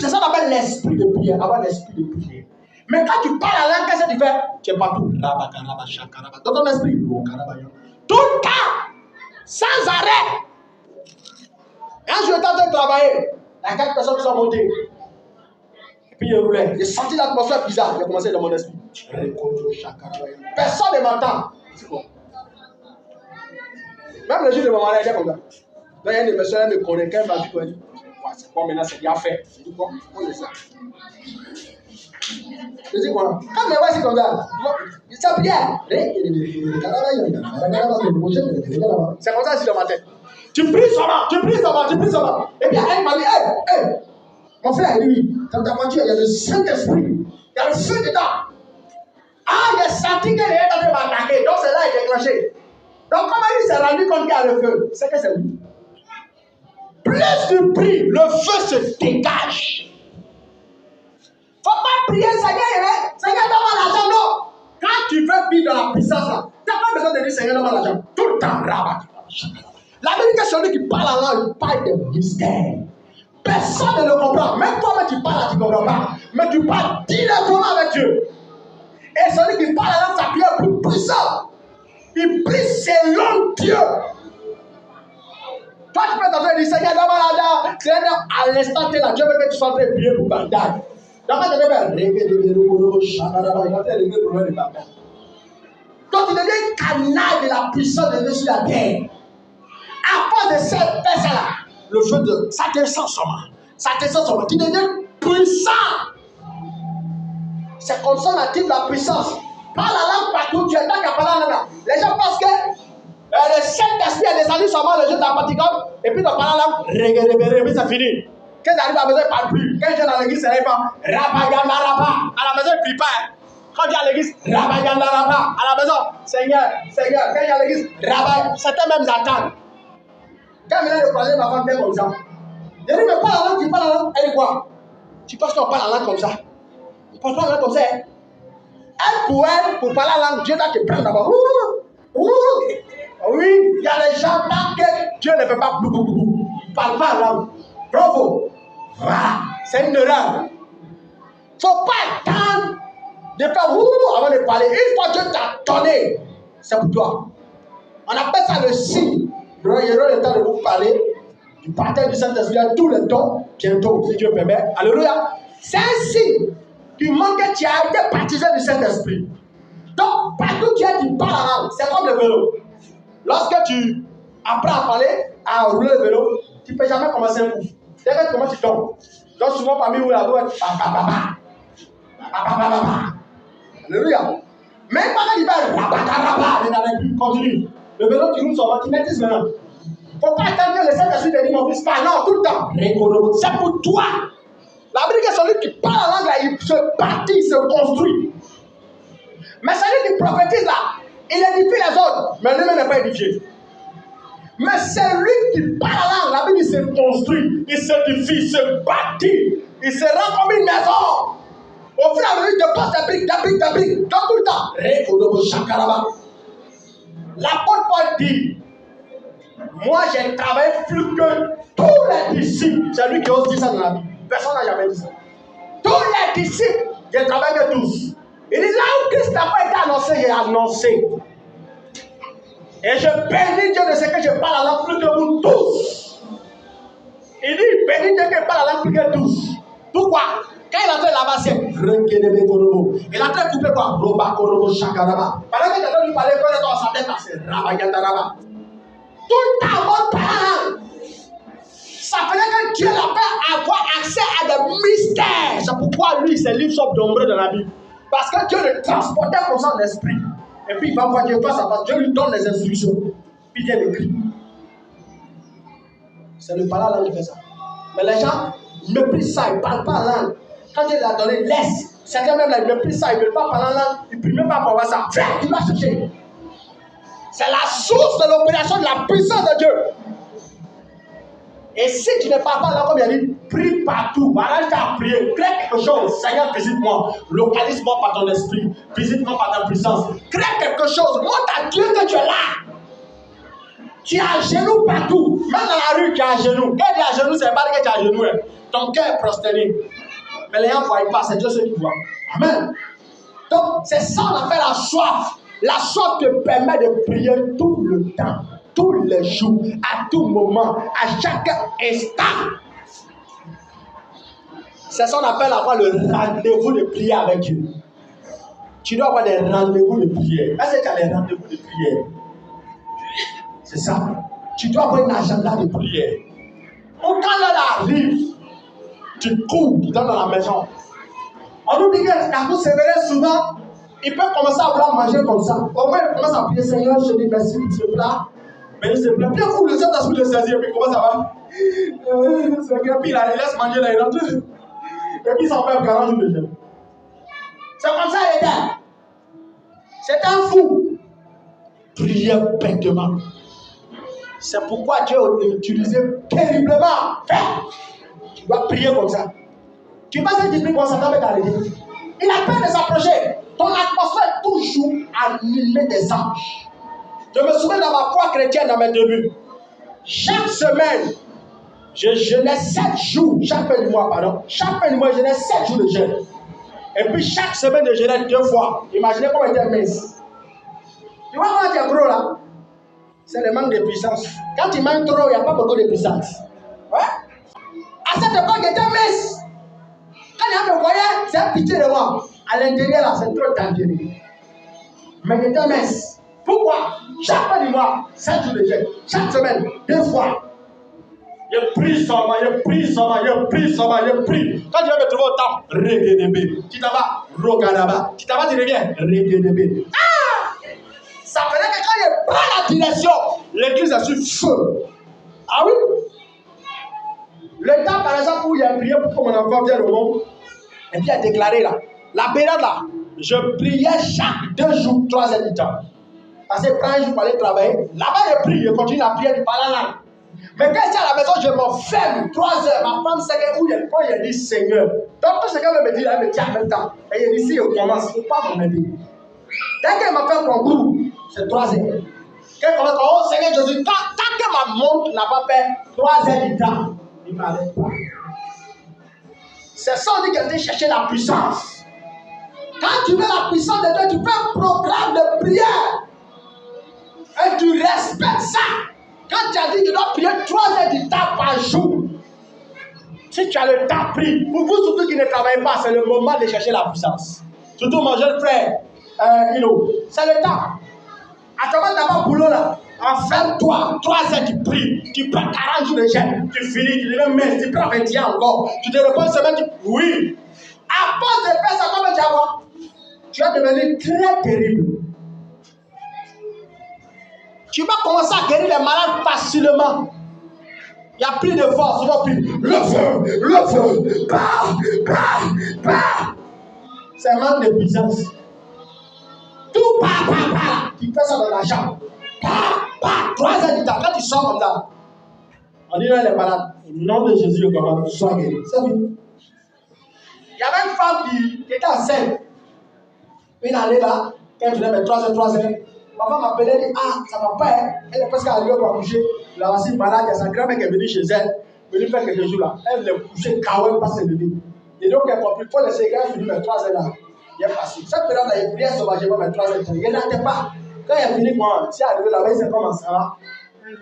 C'est ça qu'on appelle l'esprit de prière. Avoir l'esprit de prière. Mais quand tu parles la langue, qu'est-ce que tu fais? Tu es partout. Dans ton esprit. Tout le temps. Sans arrêt. Quand je tente de travailler, il y a 4 personnes qui sont montées. Et puis il roulait. J'ai senti l'atmosphère bizarre. J'ai commencé dans mon esprit. Personne ne m'entend. C'est quoi? Même le jour de ma mariage, il est comme ça. Donc il y a une personne qui me connaît quand elle m'a vu. Elle dit, c'est quoi maintenant, c'est bien fait. Je dis quoi? On est ça. Je dis quoi? Quand me voit, c'est comme ça. C'est bien. C'est comme ça, c'est dans ma tête. Tu pries seulement. Et puis elle m'a dit, hey. Mon frère, lui, dans ta voiture, il y a le Saint-Esprit. Il y a le feu dedans. Ah, il a senti qu'il est en train de m'attaquer. Donc, c'est là qu'il est déclenché. Donc, comment il s'est rendu compte qu'il y a le feu? C'est que c'est lui. Plus tu pries, le feu se dégage. Faut pas prier, Seigneur, Seigneur, donne-moi l'argent, non. Quand tu veux vivre dans la puissance, là, tu n'as pas besoin de dire, Seigneur, donne-moi l'argent. Tout le temps, rabat. La vérité, c'est celui qui parle en langue, il parle de mystère. Personne ne le comprend. Même toi, tu parles, tu ne comprends pas. Mais tu parles directement avec Dieu. Et celui qui parle en langue, sa prière est plus puissante. Il prie selon Dieu. Toi, tu peux t'entendre dire, Seigneur, donne-moi l'argent. Seigneur, à l'instant, tu es là. Dieu veut que tu sois en train de prier pour Bagdad. Donc, tu deviens canal de la puissance de Dieu sur la terre. À cause de cette personne-là, le feu de ça descend sur moi. Ça descend sur moi. Tu deviens puissant. C'est comme ça on active la puissance. Parle la langue partout. Tu es là qu'à parler la langue. Les gens pensent que le Saint-Esprit est descendu sur moi, le jeu de la Pentecôte, et puis dans parler la langue, c'est fini. Quand ils arrivent à la maison, ils ne parlent plus. Quand ils viennent dans l'église, ils ne parlent pas. Rabaganda Rabba. À la maison, ils ne prient pas. Quand ils viennent à l'église, Rabaganda Rabba. À la maison, Seigneur, Seigneur. Quand ils viennent à l'église, Rabba. Certains même attendent. Quand ils viennent de croiser ma femme, comme ça. Je dis, mais pas la langue, tu parles la langue. Elle dit quoi? Tu penses qu'on parle la langue comme ça? On ne parle pas la langue comme ça. Elle, pour parler la langue, Dieu doit te prendre d'abord. Oui, il y a les gens tant que Dieu ne fait pas boubou. Il ne parle pas la langue. Bravo. Voilà. C'est une erreur. Il ne faut pas attendre de faire avant de parler. Une fois que Dieu t'a donné, c'est pour toi. On appelle ça le signe. Il y aura le temps de vous parler du partage du Saint-Esprit à tous les temps, bientôt, si Dieu permet. Alléluia. C'est un signe qui montre que tu as été baptisé du Saint-Esprit. Donc, partout tu parles en langue. C'est comme le vélo. Lorsque tu apprends à parler, à rouler le vélo, tu ne peux jamais commencer un coup. Dès que tu commences, tu tombes. Donc, souvent, parmi vous, la voix est alléluia. Même quand il va continue. Le vélo, tu roules sur le magnétisme maintenant. Il ne faut pas attendre que le Saint-Esprit te dise mon fils, pas. Non, tout le temps. C'est pour toi. La Bible est celui qui parle en langue, là, il se bâtit, il se construit. Mais celui qui prophétise là, il édifie les autres, mais lui-même n'est pas édifié. Mais c'est lui qui parle en langue, la Bible il se construit, il s'édifie, il se bâtit, il se rend comme une maison. Au fur et à mesure, il dépose des briques, donc tout le temps. L'apôtre Paul dit, moi j'ai travaillé plus que tous les disciples. C'est lui qui ose dire ça dans la Bible. Personne n'a jamais dit ça. Tous les disciples, j'ai travaillé avec tous. Il dit là où Christ n'a pas été annoncé, j'ai annoncé. Et je bénis Dieu de ce que je parle la langue plus que vous tous. Il dit, bénis Dieu que je parle la langue plus que tous. Pourquoi? Quand il a fait la basse, il a fait couper quoi? Roba, Korobo, Shakaraba. Pendant que quelqu'un lui parlait, quand il est dans sa tête, c'est Rabayandaraba. Tout le temps, mon parent. Ça faisait que Dieu l'a fait avoir accès à des mystères. C'est pourquoi lui, ses livres sont nombreux dans la Bible. Parce que Dieu le transportait comme ça en esprit. Et puis il va voir Dieu face à face. Dieu lui donne les instructions. Puis Dieu l'écrit. C'est le parler en langue qui fait ça. Mais les gens méprisent ça. Ils ne parlent pas en langue. Quand Dieu l'a donné, laisse. Certains même là, ils méprisent ça. Ils ne veulent pas parler en langue. Ils ne prient même pas pour avoir ça. Viens, tu vas chercher. C'est la source de l'opération de la puissance de Dieu. Et si tu ne parles pas là, comme il a dit, prie partout. Arrête à prier. Crée quelque chose. Seigneur, visite-moi. Localise-moi par ton esprit. Visite-moi par ta puissance. Crée quelque chose. Montre à Dieu que tu es là. Tu es à genoux partout. Même dans la rue, tu es à genoux. Quand tu es à genoux, c'est pas que tu es à genoux. Hein. Ton cœur est prosterné. Mais les gens ne voient pas. C'est Dieu seul qui voit. Amen. Donc, c'est ça qu'on appelle la soif. La soif te permet de prier tout le temps. Tous les jours, à tout moment, à chaque instant. C'est ça qu'on appelle avoir le rendez-vous de prière avec Dieu. Tu dois avoir des rendez-vous de prière. Est-ce que tu as des rendez-vous de prière? C'est ça. Tu dois avoir un agenda de prière. Quand l'heure arrive, tu cours, tu donnes dans la maison. On nous dit que la cour sévère souvent, il peut commencer à vouloir manger comme ça. Au moins, il commence à prier, Seigneur, je dis merci pour ce plat. Mais il se plaît. Bien fou, le Saint-Esprit le saisit. Et puis, comment ça va? Et puis, il laisse manger là, il rentre. Et puis, il s'en fait 40 jours de jeûne. C'est comme ça, il était. C'est un fou. Priez bêtement. C'est pourquoi Dieu a utilisé terriblement. Tu dois prier comme ça. Tu vas se dire qu'on s'attend avec l'arrêter. Il a peur de s'approcher. Ton atmosphère est toujours animée des anges. Je me souviens dans ma foi chrétienne, dans mes débuts. Chaque semaine, je jeûnais 7 jours. Chaque fin du mois, pardon. Chaque fin du mois, je jeûnais 7 jours de jeûne. Et puis chaque semaine, je jeûnais 2 fois. Imaginez comment était mince. Tu vois comment tu es gros là? C'est le manque de puissance. Quand tu manges trop, il n'y a pas beaucoup de puissance. Ouais? À cette époque, j'étais mince. Quand il y a me voyait, c'est un pitié de moi. À l'intérieur, là, c'est trop dangereux. Mais j'étais mince. Pourquoi? Chaque fin du mois, 7 jours de jeûne. Chaque semaine, 2 fois. Je prie seulement, je prie seulement, je prie seulement, je prie. Quand tu vas me trouver au temple, Regedebe. Tu t'en vas, Rogadaba. Tu t'en vas, tu reviens, Regedebe. Ah! Ça faisait que quand je prends la direction, l'église est sur feu. Ah oui? Le temps, par exemple, où il a prié pour que mon enfant vienne au monde, et puis il a déclaré là, la période là, je priais chaque 2 jours, 3 heures du temps. Parce que quand je aller travailler, là-bas je prie, je continue à prier du parlant là. Mais quand je suis à la maison, je m'enferme 3 heures. Ma femme sait où il y a quand il dit Seigneur. Donc tout ce qu'elle veut me dire, elle me dit en même temps. Et il dit si on commence, il ne faut pas m'aider. Dès qu'elle m'a fait mon groupe, c'est 3 heures. Qu'elle commence, oh Seigneur Jésus, tant que ma montre n'a pas fait 3 heures du temps, il ne m'arrête pas. C'est ça, on dit qu'elle dit chercher la puissance. Quand tu veux la puissance de Dieu, tu fais un programme de prière. Et tu respectes ça. Quand tu as dit que tu dois prier 3 heures du temps par jour, si tu as le temps pris, pour vous surtout qui ne travaillez pas, c'est le moment de chercher la puissance. Surtout mon jeune frère, c'est le temps. À comment tu n'as pas boulot là, enferme-toi, 3 heures tu pries, tu prends 40 jours de jeûne, tu finis, tu deviens mince, tu prends 21 encore, tu te reposes une semaine, oui. À force de faire ça, comment tu vas voir? Tu vas devenir très terrible. Tu vas commencer à guérir les malades facilement. Il n'y a plus de force, tu vas plus. Le feu, bah. C'est un manque de puissance. Tout part. Tu fais ça dans la chambre. 3 heures du temps, quand tu sors comme ça, on dit là les malades, au nom de Jésus, sois guéri. C'est fini. Il y avait une femme qui était enceinte. Une année là, quand elle faisait mes 3 heures. Ma femme m'appelait et dit ça va pas, hein? Elle est presque arrivée pour accoucher. La voici malade, il y a sa grand-mère qui est venue chez elle, venue faire quelques jours là. Elle l'a couché, elle pas se lever. Et donc elle a compris, il faut laisser quand elle finit mes 3 heures là. Il est passé. Cette période là, il priait sauvagement mes 3 heures. Il n'arrêtait pas. Quand elle a fini, moi, si elle est arrivée là-bas, c'est comment ça va? Il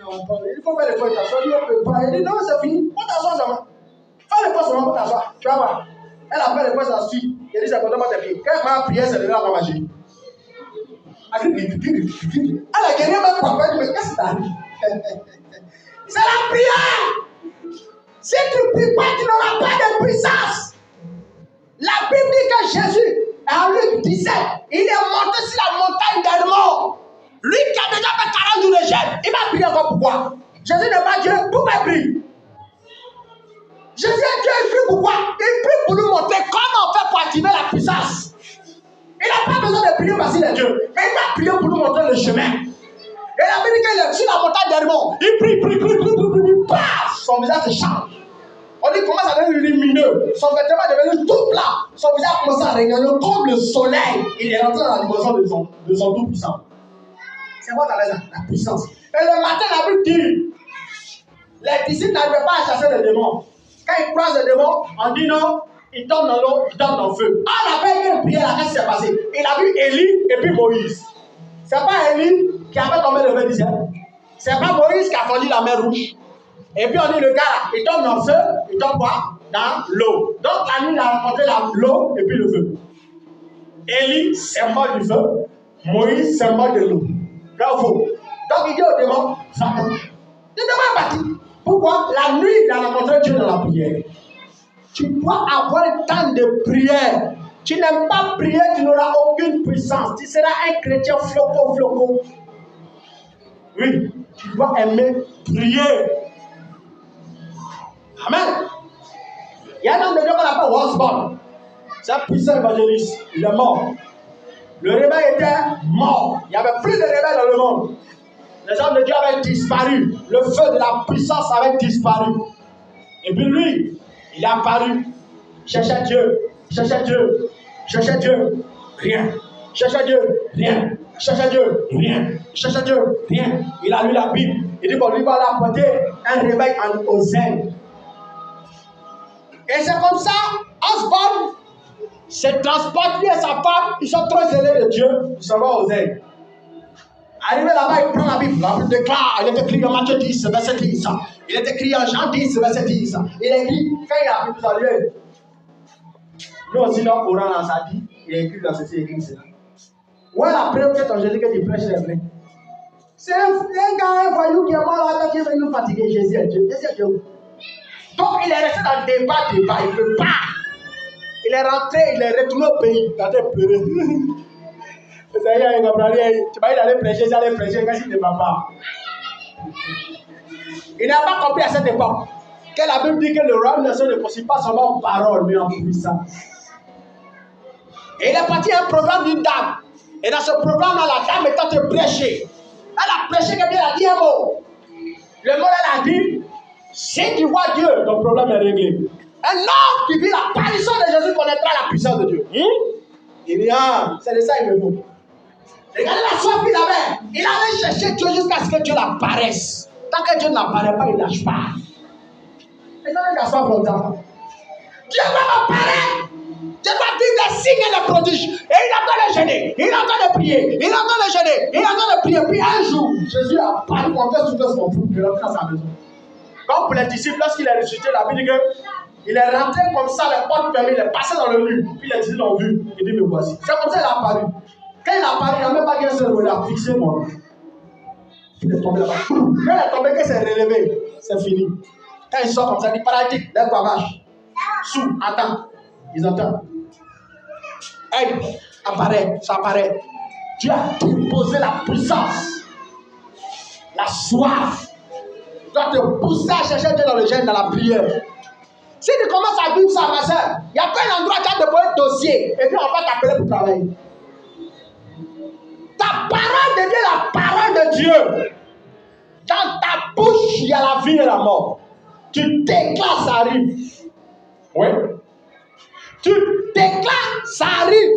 faut faire les fois, il t'assoit, il ne peut pas. Il dit non, c'est fini. On t'assoit seulement. Fais les fois seulement pour t'asseoir. Tu vas voir. Elle a fait les fois, ça suit. Il dit c'est pour tes pieds. Quand elle m'a prié, c'est là pour manger. Elle a gagné même papa, mais qu'est-ce que ça arrive? C'est la prière. Si tu ne pries pas, tu n'auras pas de puissance. La Bible dit que Jésus, en Luc 17, il est monté sur la montagne d'Hermon. Lui qui a déjà fait 40 jours de jeûne, il va prier encore pourquoi? Jésus n'est pas Dieu, pourquoi il prie? Jésus est Dieu, il prie pourquoi? Il prie pour nous montrer comment on fait pour activer la puissance. Il n'a pas besoin de prier parce qu'il est Dieu. Mais il va prier pour nous montrer le chemin. Et la Bible dit qu'il est sur la montagne d'Hermon. Il prie. Paf! Son visage se change. On dit comment ça devient lumineux. Son vêtement est devenu tout plat. Son visage commence à rayonner comme le soleil. Il est rentré dans la dimension de son tout-puissant. C'est quoi la puissance? Et le matin, la Bible dit les disciples n'arrivaient pas à chasser les démons. Quand ils croisent les démons, on dit non. Il tombe dans l'eau, il tombe dans le feu. Ah, la paix, il priait, la qu'est-ce qui s'est passé? Il a vu Élie et puis Moïse. C'est pas Élie qui avait tombé le feu du ciel. C'est pas Moïse qui a fondu la mer rouge. Et puis on dit le gars là, il tombe dans le feu, il tombe quoi? Dans l'eau. Donc la nuit, il a rencontré l'eau et puis le feu. Élie, symbole du feu. Moïse, symbole de l'eau. Bravo. Donc il dit au démon, Satan. Le démon est parti. Pourquoi? La nuit, il a rencontré Dieu dans la prière. Tu dois avoir un temps de prière. Tu n'aimes pas prier, tu n'auras aucune puissance. Tu seras un chrétien floco. Oui, tu dois aimer prier. Amen. Il y a un homme de Dieu qu'on appelle Osborne. C'est un puissant évangéliste. Il est mort. Le réveil était mort. Il n'y avait plus de réveil dans le monde. Les hommes de Dieu avaient disparu. Le feu de la puissance avait disparu. Et puis lui, il est apparu. Cherchait Dieu. Cherchait Dieu. Cherchait Dieu. Rien. Cherchait Dieu. Rien. Cherchait Dieu. Rien. Cherchait Dieu. Rien. Il a lu la Bible. Il dit bon, lui va lui apporter un réveil en oseille. Et c'est comme ça, Osborne se transporte, lui et sa femme, ils sont trop zélés de Dieu, ils s'en vont aux ailes. Arrivé là-bas, il prend la Bible déclare, il est écrit en Matthieu 10, verset 10, il est écrit en Jean 10, verset 10, il est écrit, quand il a vu tout ça, nous aussi, dans le Coran, dans sa vie, il est écrit dans ceci, il est écrit cela. Ouais, la preuve que ton Jésus que tu prêches est vrai. C'est un gars, un voyou qui est mort là, qui est venu nous fatiguer, Jésus est Dieu. Jésus est Dieu. Donc il est resté dans le débat, il ne peut pas. Il est rentré, il est retourné au pays. Il a pleuré. Tu vas aller prêcher, il allait prêcher, qu'est-ce qu'il ne va pas? Il n'a pas compris à cette époque que la Bible dit que le royaume ne se poursuit pas seulement en parole, mais en puissance. Et il est parti à un programme d'une dame. Et dans ce programme-là, la dame est en train de prêcher. Elle a prêché que bien, elle a dit un mot. Le mot, elle a dit, si tu vois Dieu, ton problème est réglé. Un homme qui vit l'apparition de Jésus connaîtra la puissance de Dieu. Il dit, ah, c'est de ça qu'il me faut. Regardez la soif qu'il avait. Il allait chercher Dieu jusqu'à ce que Dieu l'apparaisse. Tant que Dieu n'apparaît pas, il ne lâche pas. Et quand il a soif longtemps, Dieu va m'apparaître. Dieu va dire des signes et des prodiges. Et il est en train de jeûner. Il est en train de prier. Il est en train de jeûner. Il est en train de prier. Puis un jour, Jésus a parlé pour faire tout son fou. Il est rentré dans sa maison. Comme pour les disciples, lorsqu'il est ressuscité, la Bible dit qu'il est rentré comme ça, les portes fermées, il est passé dans le mur. Puis les disciples l'ont vu. Il dit, me voici. C'est comme ça qu'il est apparu. Quand il est apparu, il n'a même pas qu'un seul mot. Il a fixé moi. Il est tombé là-bas. Quand il est tombé, qu'il s'est relevé, c'est fini. Quand il sort comme ça, il dit, paralytique, lève-toi, marche. Sous, attends. Ils entendent. Elle apparaît, ça apparaît. Dieu a déposé la puissance, la soif. Tu dois te pousser à chercher Dieu dans le jeûne, dans la prière. Si tu commences à vivre ça, ma soeur, il y a pas un endroit qui a déposé un dossier et puis on va t'appeler pour travailler. Ta parole devient la parole de Dieu. Dans ta bouche, il y a la vie et la mort. Tu déclares, ça arrive. Oui. Tu déclares, ça arrive.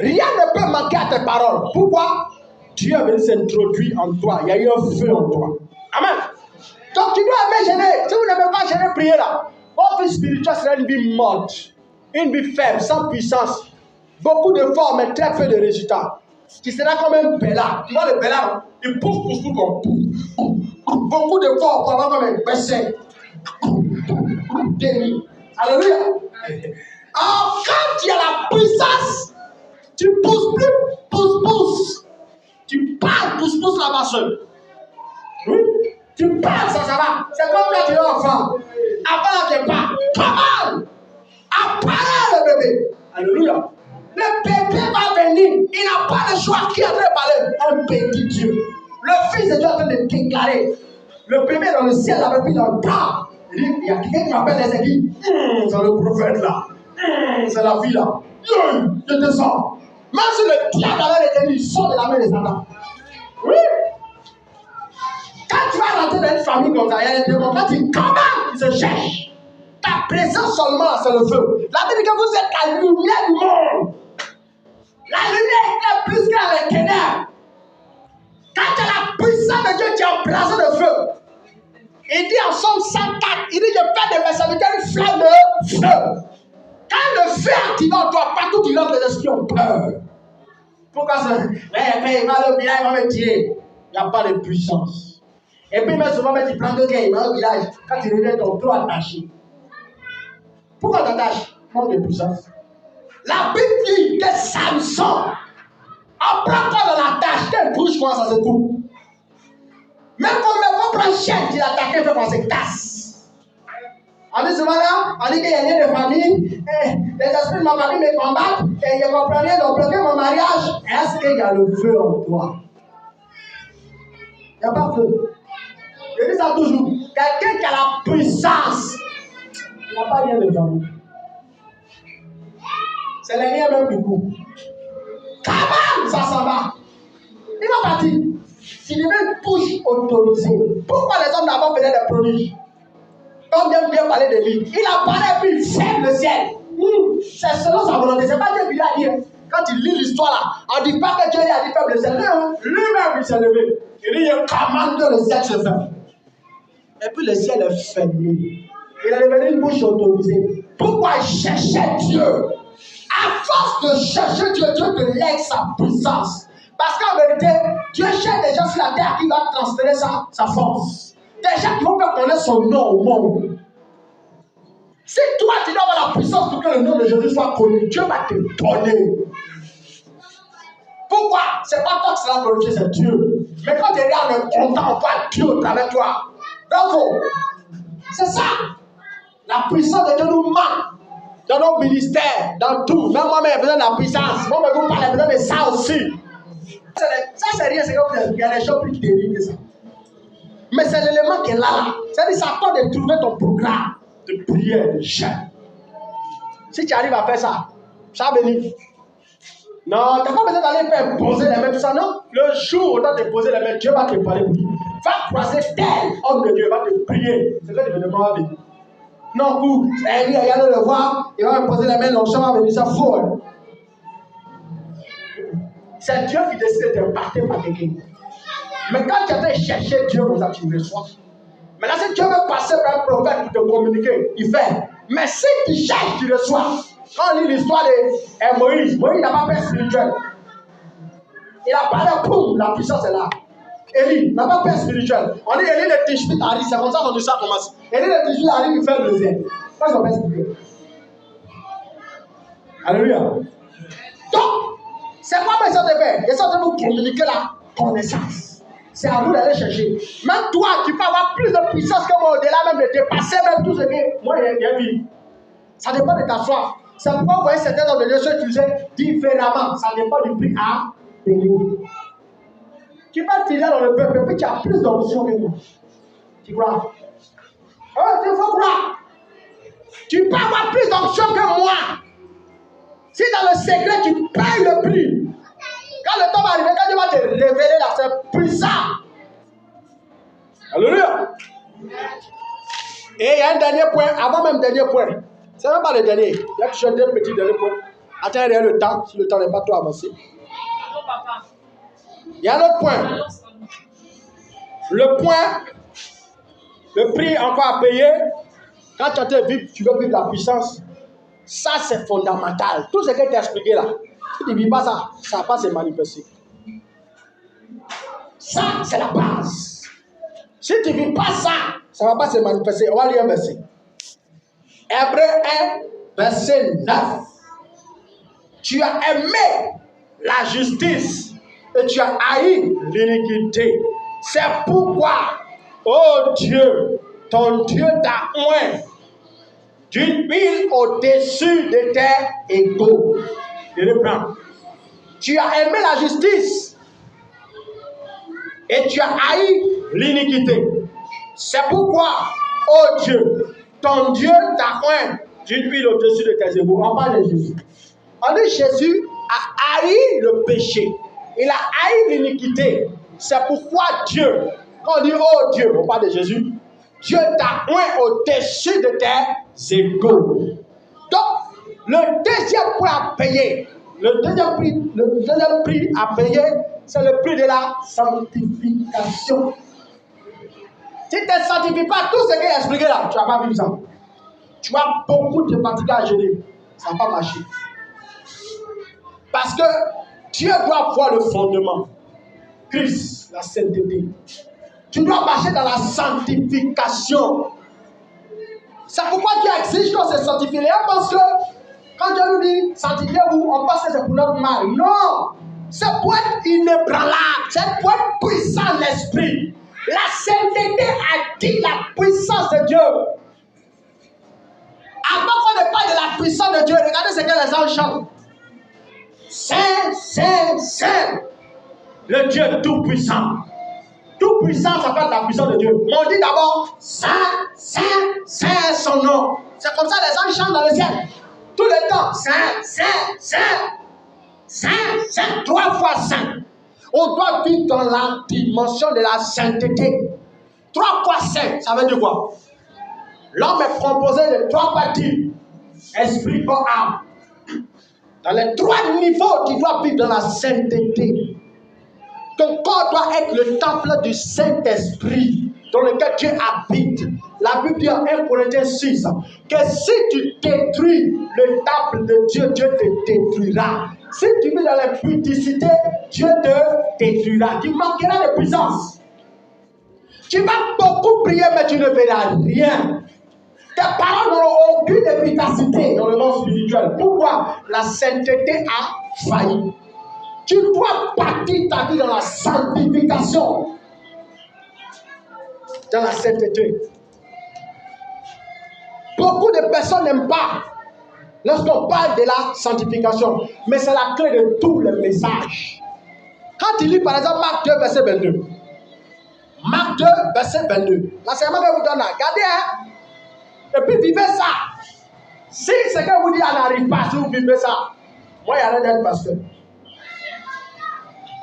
Rien ne peut manquer à tes paroles. Pourquoi? Dieu a venu s'introduire en toi. Il y a eu un feu en toi. Amen. Donc tu dois aimer gêner. Si vous n'aimez pas gêner, prier là. Votre vie spirituelle sera une vie morte. Une vie faible, sans puissance. Beaucoup d'efforts, mais très peu de résultats. Tu seras comme un bella. Tu vois le bella, il pousse comme pousse. Beaucoup d'efforts pour avoir comme un bassin. Alléluia. Alors, quand tu as la puissance, tu pousses plus, pousse. Tu parles, pousse là-bas seul. Oui? Tu parles, ça va. C'est comme quand tu es enfant. Avant que tu parles, parle. Apparaît le bébé. Alléluia. Le bébé va venir. Il n'a pas le choix. Qui est en train de parler? Un petit Dieu. Le Fils de Dieu est en train de déclarer. Le bébé dans le ciel, la bébé dans le tas. Il y a quelqu'un qui m'appelle et dit, c'est le prophète là. C'est la vie là. Je descends. Même si le diable avait été il sort de la main de Satan. Oui. Quand tu vas rentrer dans une famille comme ça, il y a des démons. Quand tu commences, ils se cherchent. Ta présence seulement, c'est le feu. La Bible dit que vous êtes la lumière du monde. La lumière est plus que les ténèbres. Quand tu as la puissance de Dieu, tu es embrasé de feu. Il dit en Somme 104, il dit je fais de mes serviteurs une flamme de feu. Quand le feu active en toi, partout tu rentres, les esprits ont peur. Pourquoi ça? Mais il va au village, il va me tirer. Il n'y a pas de puissance. Et puis même souvent, tu prends 2 gars, il va au village. Quand tu reviens, ton dos attaché. Pourquoi t'attaches? Manque de puissance. La Bible dit que Samson, après quoi dans la tâche, quelle bouche commence à se couper. Même pour prendre chien, il attaquait, fait qu'on se casse. On dit souvent là, on dit qu'il y a rien de famille, les esprits de ma famille me combattent, et ils comprenaient, ils ont bloqué mon mariage. Est-ce qu'il y a le feu en toi? Il n'y a pas feu. Je dis ça toujours. Quelqu'un qui a la puissance, il n'a pas rien devant nous. C'est les rien même du coup. Comment ça s'en va? Il va partir. S'il devait une touche autorisée, pourquoi les hommes d'avant faisaient des prodiges? Comme Dieu vient parler de lui, il a parlé et puis il ferme le ciel. C'est selon sa volonté. C'est pas Dieu qui l'a dit. Quand il lit l'histoire là, on ne dit pas que Dieu lui a dit ferme le ciel. Non, lui-même il s'est levé. Il dit il commande que le ciel se ferme. Et puis le ciel est fermé. Il est devenu une bouche autorisée. Pourquoi chercher Dieu? À force de chercher Dieu, Dieu te lègue sa puissance. Parce qu'en vérité, Dieu cherche des gens sur la terre qui vont transférer sa force. Des gens qui vont faire connaître son nom au monde. Si toi, tu dois avoir la puissance pour que le nom de Jésus soit connu, Dieu va te donner. Pourquoi? C'est pas toi qui sera glorifié, c'est Dieu. Mais quand tu es là, on est content, on voit Dieu au travers de toi. Donc, c'est ça. La puissance de Dieu nous manque. Dans nos ministères, dans tout. Même moi-même, j'ai besoin de la puissance. Moi-même, vous parlez, j'ai besoin de ça aussi. Ça, c'est rien, c'est comme il y a des gens plus terribles que ça. Mais c'est l'élément qui est là. C'est-à-dire, ça attend de trouver ton programme de prière, de jeûne. Si tu arrives à faire ça, ça va venir. Non, tu n'as pas besoin d'aller faire poser les mains, tout ça, non. Le jour où tu as te poser les mains, Dieu va te parler pour lui. Va croiser tel homme de Dieu, va te prier. C'est que l'événement va venir. Non, pour, il y a le voir, il va me poser les mains, l'onction va venir, ça faux. Hein. C'est Dieu qui décide de partir par quelqu'un. Mais quand tu as cherché Dieu, tu le reçois. Maintenant, si Dieu veut passer par un prophète pour te communiquer, il fait. Mais si tu cherches, tu reçois. Quand on lit l'histoire de Moïse, Moïse n'a pas peur spirituel. Il a parlé, poum, la puissance est là. Élie n'a pas peur spirituel. On dit Élie le Tishbite arrive, c'est comme ça qu'on dit ça commence. Élie le Tishbite arrive, il fait le deuxième. Pourquoi ils ont peur spirituel? Alléluia. Donc, c'est quoi mes autres faits? Ils sont en train de vous communiquer la connaissance. C'est à vous d'aller chercher. Même toi, tu peux avoir plus de puissance que moi, au-delà même de dépasser même tout ce que moi j'ai vu. Ça dépend de ta soif. C'est pourquoi vous voyez certains hommes de Dieu sont utilisés différemment. Ça dépend du prix à payer. Tu peux te filer dans le peuple, puis tu as plus d'options que moi. Tu crois? Il faut croire. Tu peux avoir plus d'options que moi. Si dans le secret, tu payes le prix. Quand le temps va arriver, quand Dieu va te révéler là, c'est puissant. Alléluia. Et il y a un dernier point, avant même dernier point. C'est même pas le dernier. Il y a toujours deux petits derniers points. Attends, il y a le temps, si le temps n'est pas trop avancé. Il y a un autre point. Le point, le prix encore à payer. Quand tu veux vivre la puissance, ça c'est fondamental. Tout ce que tu as expliqué là, si tu ne vis pas ça, ça ne va pas se manifester. Ça, c'est la base. Si tu ne vis pas ça, ça ne va pas se manifester. On va lire un verset. Hébreux 1, verset 9. Tu as aimé la justice et tu as haï l'iniquité. C'est pourquoi, oh Dieu, ton Dieu t'a oint d'une huile au-dessus de tes égaux. Je reprends. Tu as aimé la justice et tu as haï l'iniquité. C'est pourquoi, oh Dieu, ton Dieu t'a oint d'une huile au-dessus de tes égaux. On parle de Jésus. On dit Jésus a haï le péché. Il a haï l'iniquité. C'est pourquoi Dieu, quand on dit oh Dieu, on parle de Jésus, Dieu t'a oint au-dessus de tes égaux. Donc, le deuxième point à payer, le deuxième prix à payer, c'est le prix de la sanctification. Si tu ne sanctifies pas tout ce qui est expliqué là, tu ne vas pas vivre ça. Tu as beaucoup de fatigue à gérer. Ça ne va pas marcher. Parce que Dieu doit voir le fondement. Christ, la sainteté. Tu dois marcher dans la sanctification. C'est pourquoi Dieu exige qu'on se sanctifie. Et parce que quand Dieu nous dit sanctifiez-vous, on pense que c'est pour notre mal. Non! C'est pour être inébranlable. C'est pour être puissant l'esprit. La sainteté a dit la puissance de Dieu. Avant qu'on ne parle de la puissance de Dieu, regardez ce que les anges chantent. Saint, Saint, Saint, le Dieu tout-puissant. Toute puissance s'appelle la puissance de Dieu. Mais on dit d'abord, Saint, Saint, Saint est son nom. C'est comme ça les anges chantent dans le ciel. Tout le temps, Saint, Saint, Saint, Saint, Saint, 3 fois Saint. On doit vivre dans la dimension de la sainteté. 3 fois Saint, ça veut dire quoi? L'homme est composé de 3 parties. Esprit, corps, âme. Dans les 3 niveaux, tu dois vivre dans la sainteté. Ton corps doit être le temple du Saint-Esprit dans lequel Dieu habite. La Bible dit en 1 Corinthiens 6 que si tu détruis le temple de Dieu, Dieu te détruira. Si tu vis dans l'impudicité, Dieu te détruira. Tu manqueras de puissance. Tu vas beaucoup prier, mais tu ne verras rien. Tes paroles n'auront aucune efficacité dans le monde spirituel. Pourquoi? La sainteté a failli. Tu dois bâtir ta vie dans la sanctification. Dans la sainteté. Beaucoup de personnes n'aiment pas lorsqu'on parle de la sanctification. Mais c'est la clé de tout le message. Quand tu lis par exemple Marc 2, verset 22. Marc 2, verset 22. L'enseignement que vous donne, regardez, hein. Et puis vivez ça. Si ce que vous dites n'arrive pas, si vous vivez ça, moi, il y a rien d'être pasteur.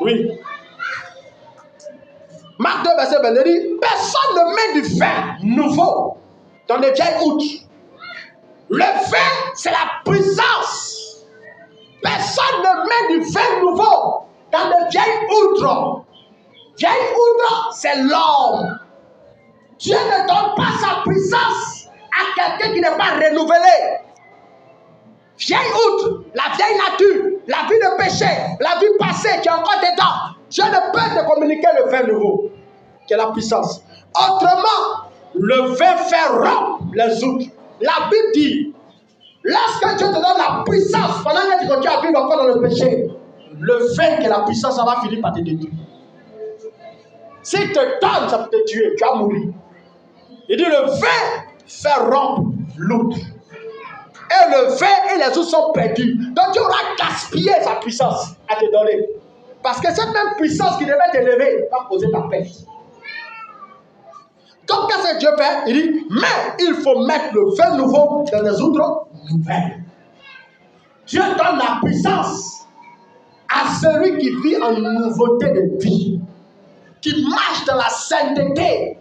Oui. Marc 2, verset 22 dit, personne ne met du vin nouveau dans des vieilles outres. Le vin, c'est la puissance. Personne ne met du vin nouveau dans des vieilles outres. Vieille outre, c'est l'homme. Dieu ne donne pas sa puissance à quelqu'un qui n'est pas renouvelé. Vieille outre, la vieille nature, la vie de péché, la vie passée qui est encore dedans. Dieu ne peut te communiquer le vin nouveau, qui est la puissance. Autrement, le vin fait rompre les outres. La Bible dit, lorsque Dieu te donne la puissance, pendant que tu continues à vivre encore dans le péché, le vin qui est la puissance, ça va finir par te détruire. S'il te donne, ça peut te tuer, tu vas mourir. Il dit, le vin fait rompre l'outre. Et le vin et les autres sont perdus. Donc tu auras gaspillé sa puissance à te donner. Parce que cette même puissance qui devait t'élever va causer ta perte. Donc qu'est-ce que Dieu fait? Il dit, mais il faut mettre le vin nouveau dans les autres nouvelles. Dieu donne la puissance à celui qui vit en nouveauté de vie, qui marche dans la sainteté,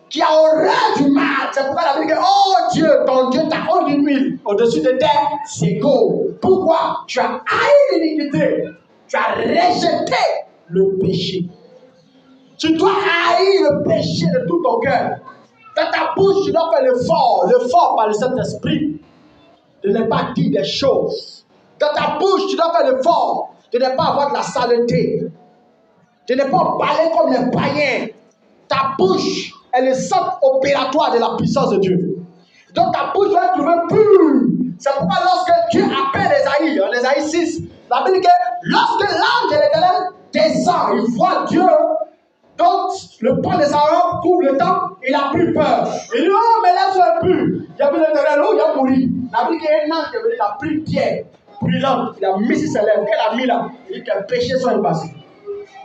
qui a horreur du mal. C'est pourquoi la Bible dit, oh Dieu, ton Dieu t'a honte d'une huile au-dessus de tes égaux. Pourquoi? Tu as haï l'iniquité. Tu as rejeté le péché. Tu dois haïr le péché de tout ton cœur. Dans ta bouche, tu dois faire l'effort par le Saint-Esprit de ne pas dire des choses. Dans ta bouche, tu dois faire l'effort de ne pas avoir de la saleté. De ne pas parler comme les païens. Ta bouche est le centre opératoire de la puissance de Dieu. Donc ta bouche doit être trouvée pure. C'est pourquoi lorsque Dieu appelle Ésaïe, en Ésaïe 6, la Bible dit que lorsque l'ange de l'Éternel descend, il voit Dieu, donc le pont de sa robe couvre le temps, il a plus peur. Il dit, oh, mais là, c'est pur. Il a vu l'Éternel, oh, il a mouru. La Bible dit qu'il y a un ange qui est venu, il a pris Pierre, brûlante, il a mis sur ses lèvres, qu'elle a mis là, il dit que le péché soit effacé.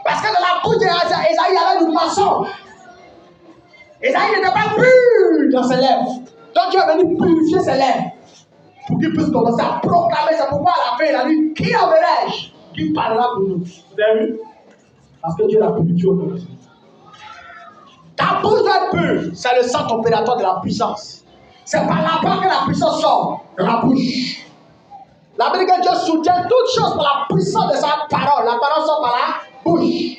Parce que dans la bouche d'Ésaïe, il y avait du mensonge. Ésaïe n'était pas pur dans ses lèvres. Donc Dieu est venu purifier ses lèvres pour qu'il puisse commencer à proclamer. C'est pourquoi à la fin il a dit, qui enverrai-je? Qui parlera pour nous? Vous avez vu? Parce que Dieu l'a purifié au nom. Ta bouche doit être pure. C'est le centre opératoire de la puissance. C'est par là-bas que la puissance sort de la bouche. La Bible dit que Dieu soutient toutes choses par la puissance de sa parole. La parole sort par la bouche.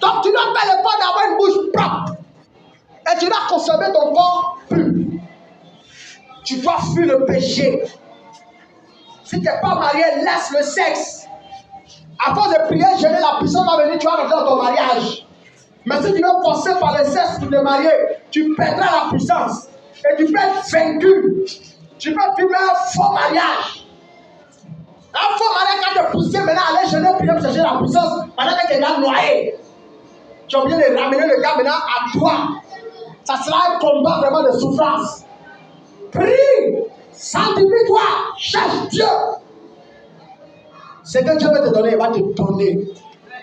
Donc tu dois faire l'effort d'avoir une bouche propre. Et tu dois consommer ton corps pur. Tu dois fuir le péché. Si tu n'es pas marié, laisse le sexe. À force de prier, jeûner, la puissance va venir, tu vas rentrer dans ton mariage. Mais si tu veux forcer par le sexe pour te marier, tu perdras la puissance. Et tu peux être vaincu. Tu peux filmer un faux mariage. Un faux mariage quand tu es poussé maintenant à aller jeûner, prier pour chercher la puissance, pendant que tu es là noyé. Tu as oublié de ramener le gars maintenant à toi. Ça sera un combat vraiment de souffrance. Prie, sanctifie-toi, cherche Dieu. Ce que Dieu veut te donner, il va te donner.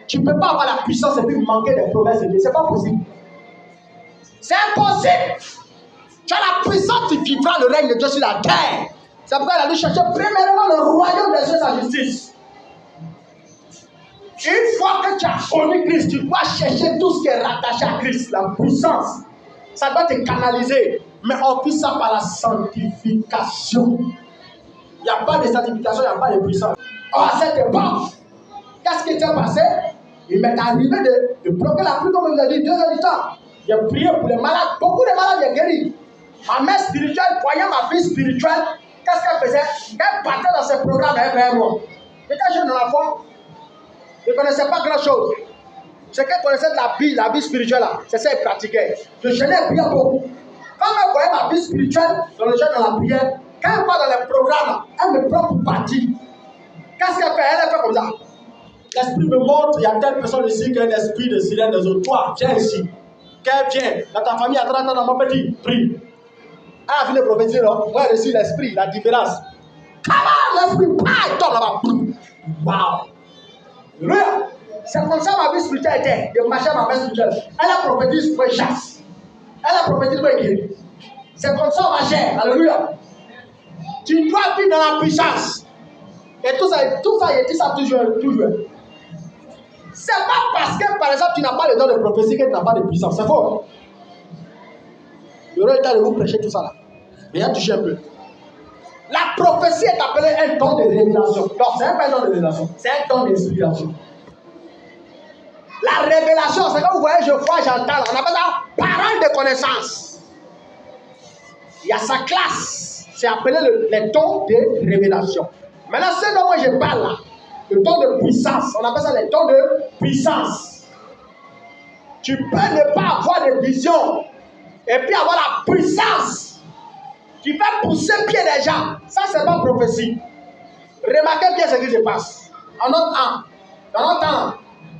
tu ne peux pas avoir la puissance et puis manquer des promesses de Dieu. Ce n'est pas possible. C'est impossible. Tu as la puissance, tu vivras le règne de Dieu sur la terre. C'est pourquoi il a dû chercher premièrement le royaume des cieux et sa justice. Une fois que tu as connu Christ, tu dois chercher tout ce qui est rattaché à Christ, la puissance. Ça doit te canaliser. Mais on fait ça par la sanctification. Il n'y a pas de sanctification, il n'y a pas de puissance. Or, à cette époque, qu'est-ce qui s'est passé? Il m'est arrivé de bloquer la pluie, comme je vous ai dit, 2 heures du temps. J'ai prié pour les malades. Beaucoup de malades, j'ai guéri. Ma mère spirituelle voyait ma vie spirituelle. Qu'est-ce qu'elle faisait? Elle partait dans ses programmes avec moi. J'étais jeune enfant. Je ne connaissais pas grand-chose. Ce qu'elle connaissait de la vie spirituelle, c'est ça qu'elle pratiquait. Je jeûnais et priais beaucoup. Quand elle voyait ma vie spirituelle, dans le jeûne, dans la prière, quand elle va dans les programmes, elle me prend pour partie. Qu'est-ce qu'elle fait? Elle fait comme ça. L'esprit me montre, il y a telle personne ici qui a un esprit de silence des autres. Toi, viens ici. Qu'elle vient, dans ta famille, à 30 ans, dans mon petit, prie. Elle a fini de prophétiser, non? Moi, j'ai reçu l'esprit, la différence. Comment l'esprit, il tombe là-bas. Waouh! Alléluia! C'est comme ça ma vie spirituelle était, de marcher ma vie spirituelle. Elle a prophétisé, moi, chasse. Elle a prophétisé, moi, guéri. C'est comme ça ma chair. Alléluia! Tu dois vivre dans la puissance. Et tout ça, il dit ça toujours. C'est pas parce que, par exemple, tu n'as pas le don de prophétie que tu n'as pas de puissance. C'est faux. Il y aurait le temps de vous prêcher tout ça là. Mais il y a touché un peu. La prophétie est appelée un don de révélation. Non, c'est pas un don de révélation. C'est un don d'inspiration. La révélation, c'est quand vous voyez, je vois, j'entends. On appelle ça parole de connaissance. Il y a sa classe. C'est appelé le don de révélation. Maintenant, ce dont moi je parle là, le don de puissance, on appelle ça le don de puissance. Tu peux ne pas avoir de vision et puis avoir la puissance qui fait pousser pied des gens. Ça, c'est pas prophétie. Remarquez bien ce qui se passe. En notre temps,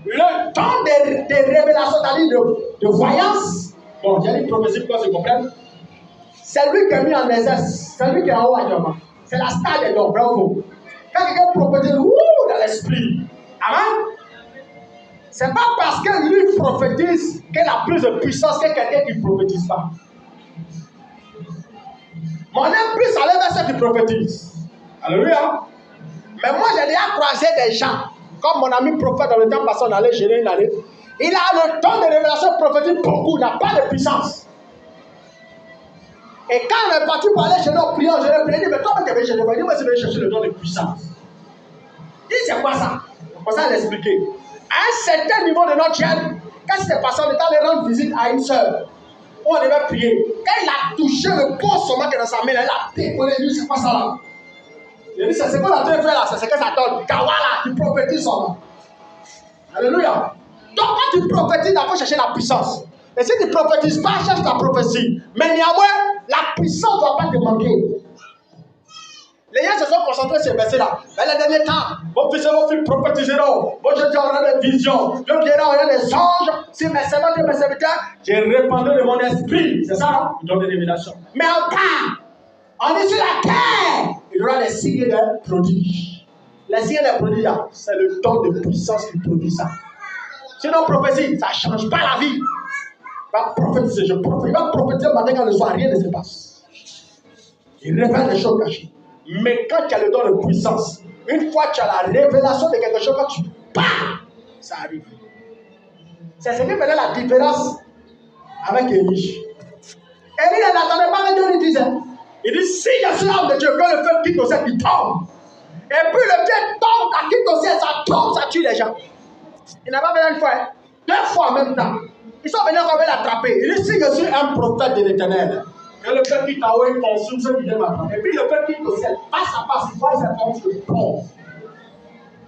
le don de révélation, c'est-à-dire de voyance, bon, j'ai dit prophétie pour qu'on se comprenne, c'est lui qui est mis en exercice, c'est lui qui est en haut actuellement. C'est la star des dons, bravo. Quand quelqu'un prophétise, dans l'esprit, amen. C'est pas parce que lui prophétise qu'il a plus de puissance que quelqu'un qui ne prophétise pas. Mon aime plus aller vers ceux qui prophétisent. Alléluia. Mais moi, j'ai déjà croisé des gens, comme mon ami prophète dans le temps passé, on allait gérer une année. Il a le temps de révélation prophétique beaucoup, il n'a pas de puissance. Et quand on est parti pour aller chez nos prières, je lui ai dit, mais toi, tu es chez nous, moi, je vais chercher le don de puissance. Il dit, c'est quoi ça? On commence à l'expliquer. À un certain niveau de notre chaîne, qu'est-ce qui s'est passé? On est allé rendre visite à une sœur. On devait prier. Quand il a touché le pot sommet qui est dans sa main, il a décollé. Il dit, c'est quoi ça là? Il dit, c'est ce qu'on a fait là, c'est ce que ça donne. Kawala, tu prophétises son nom. Alléluia. Donc quand tu prophétises, il faut chercher la puissance. Et si tu ne prophétises pas, cherche la prophétie. Mais néanmoins, la puissance ne doit pas te manquer. Les gens se sont concentrés sur ces versets-là. Mais les derniers temps, vos fils et vos filles prophétiseront. Vos jeunes auront des visions. Je dirai, auront des anges. Si mes servants et mes serviteurs, j'ai répandu de mon esprit. C'est ça, non? Il donne des révélations. Mais en bas, on est sur la terre. Il y aura des signes et des prodiges. Les signes et des prodiges, c'est le don de puissance qui produit ça. Sinon, prophétie, ça ne change pas la vie. Il va prophétiser, il va prophétiser le matin quand le soir, rien ne se passe. Il révèle les choses cachées. Mais quand tu as le don de puissance, une fois que tu as la révélation de quelque chose, quand tu pars, ça arrive. C'est ce qui faisait la différence avec Élie. Élie n'attendait pas que Dieu lui dise. Il dit, si je suis l'homme de Dieu, que le feu quitte au ciel, il tombe. Et puis le feu tombe, ça quitte au ciel, ça tombe, ça tue les gens. Il n'a pas besoin une fois, 2 fois en même temps. Ils sont venus encore l'attraper. Il dit, si je suis un prophète de l'Éternel, que le feu quitte en haut, il consume ceux qui viennent m'attraper. Et puis le feu quitte au ciel, passe à passe, il voit, il s'attend sur le pont.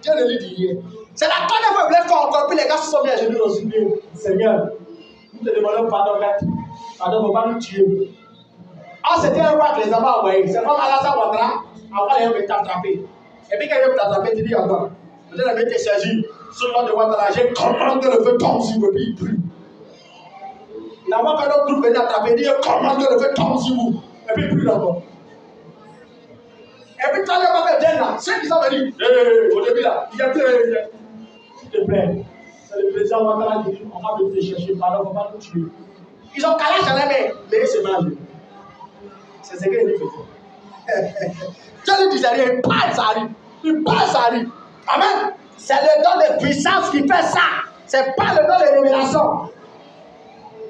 Dieu ne lui dit rien. C'est la première fois qu'il voulait faire encore, puis les gars se sont mis à genoux dans une nuit. Seigneur, nous te demandons pardon, maître. Pardon, il ne faut pas nous tuer. Ah, c'était un roi que les avons envoyés. C'est comme Alassane Ouattara, après il veut t'attraper. Et puis quand il veut t'attraper, tu dis encore, peut-être qu'il veut te saisir. Sur le nom de Ouattara, j'ai commandé que le feu tombe sur vous, puis il brûle. Il n'a pas qu'un autre groupe venir attraper, il dit, commande que le feu tombe sur vous. Et puis il brûle encore. Et puis quand il va faire là, ceux qui sont venus, au début là, il a dit, s'il te plaît, C'est le président Ouattara qui dit on va venir te chercher, pardon, on va pas nous tuer. Ils ont calé sur les mains, mais ils se mangent. C'est ce qu'il faisait. Dieu ne disait rien, il parle, ça arrive. Il parle, ça arrive. Amen. C'est le don de puissance qui fait ça. C'est pas le don de révélation.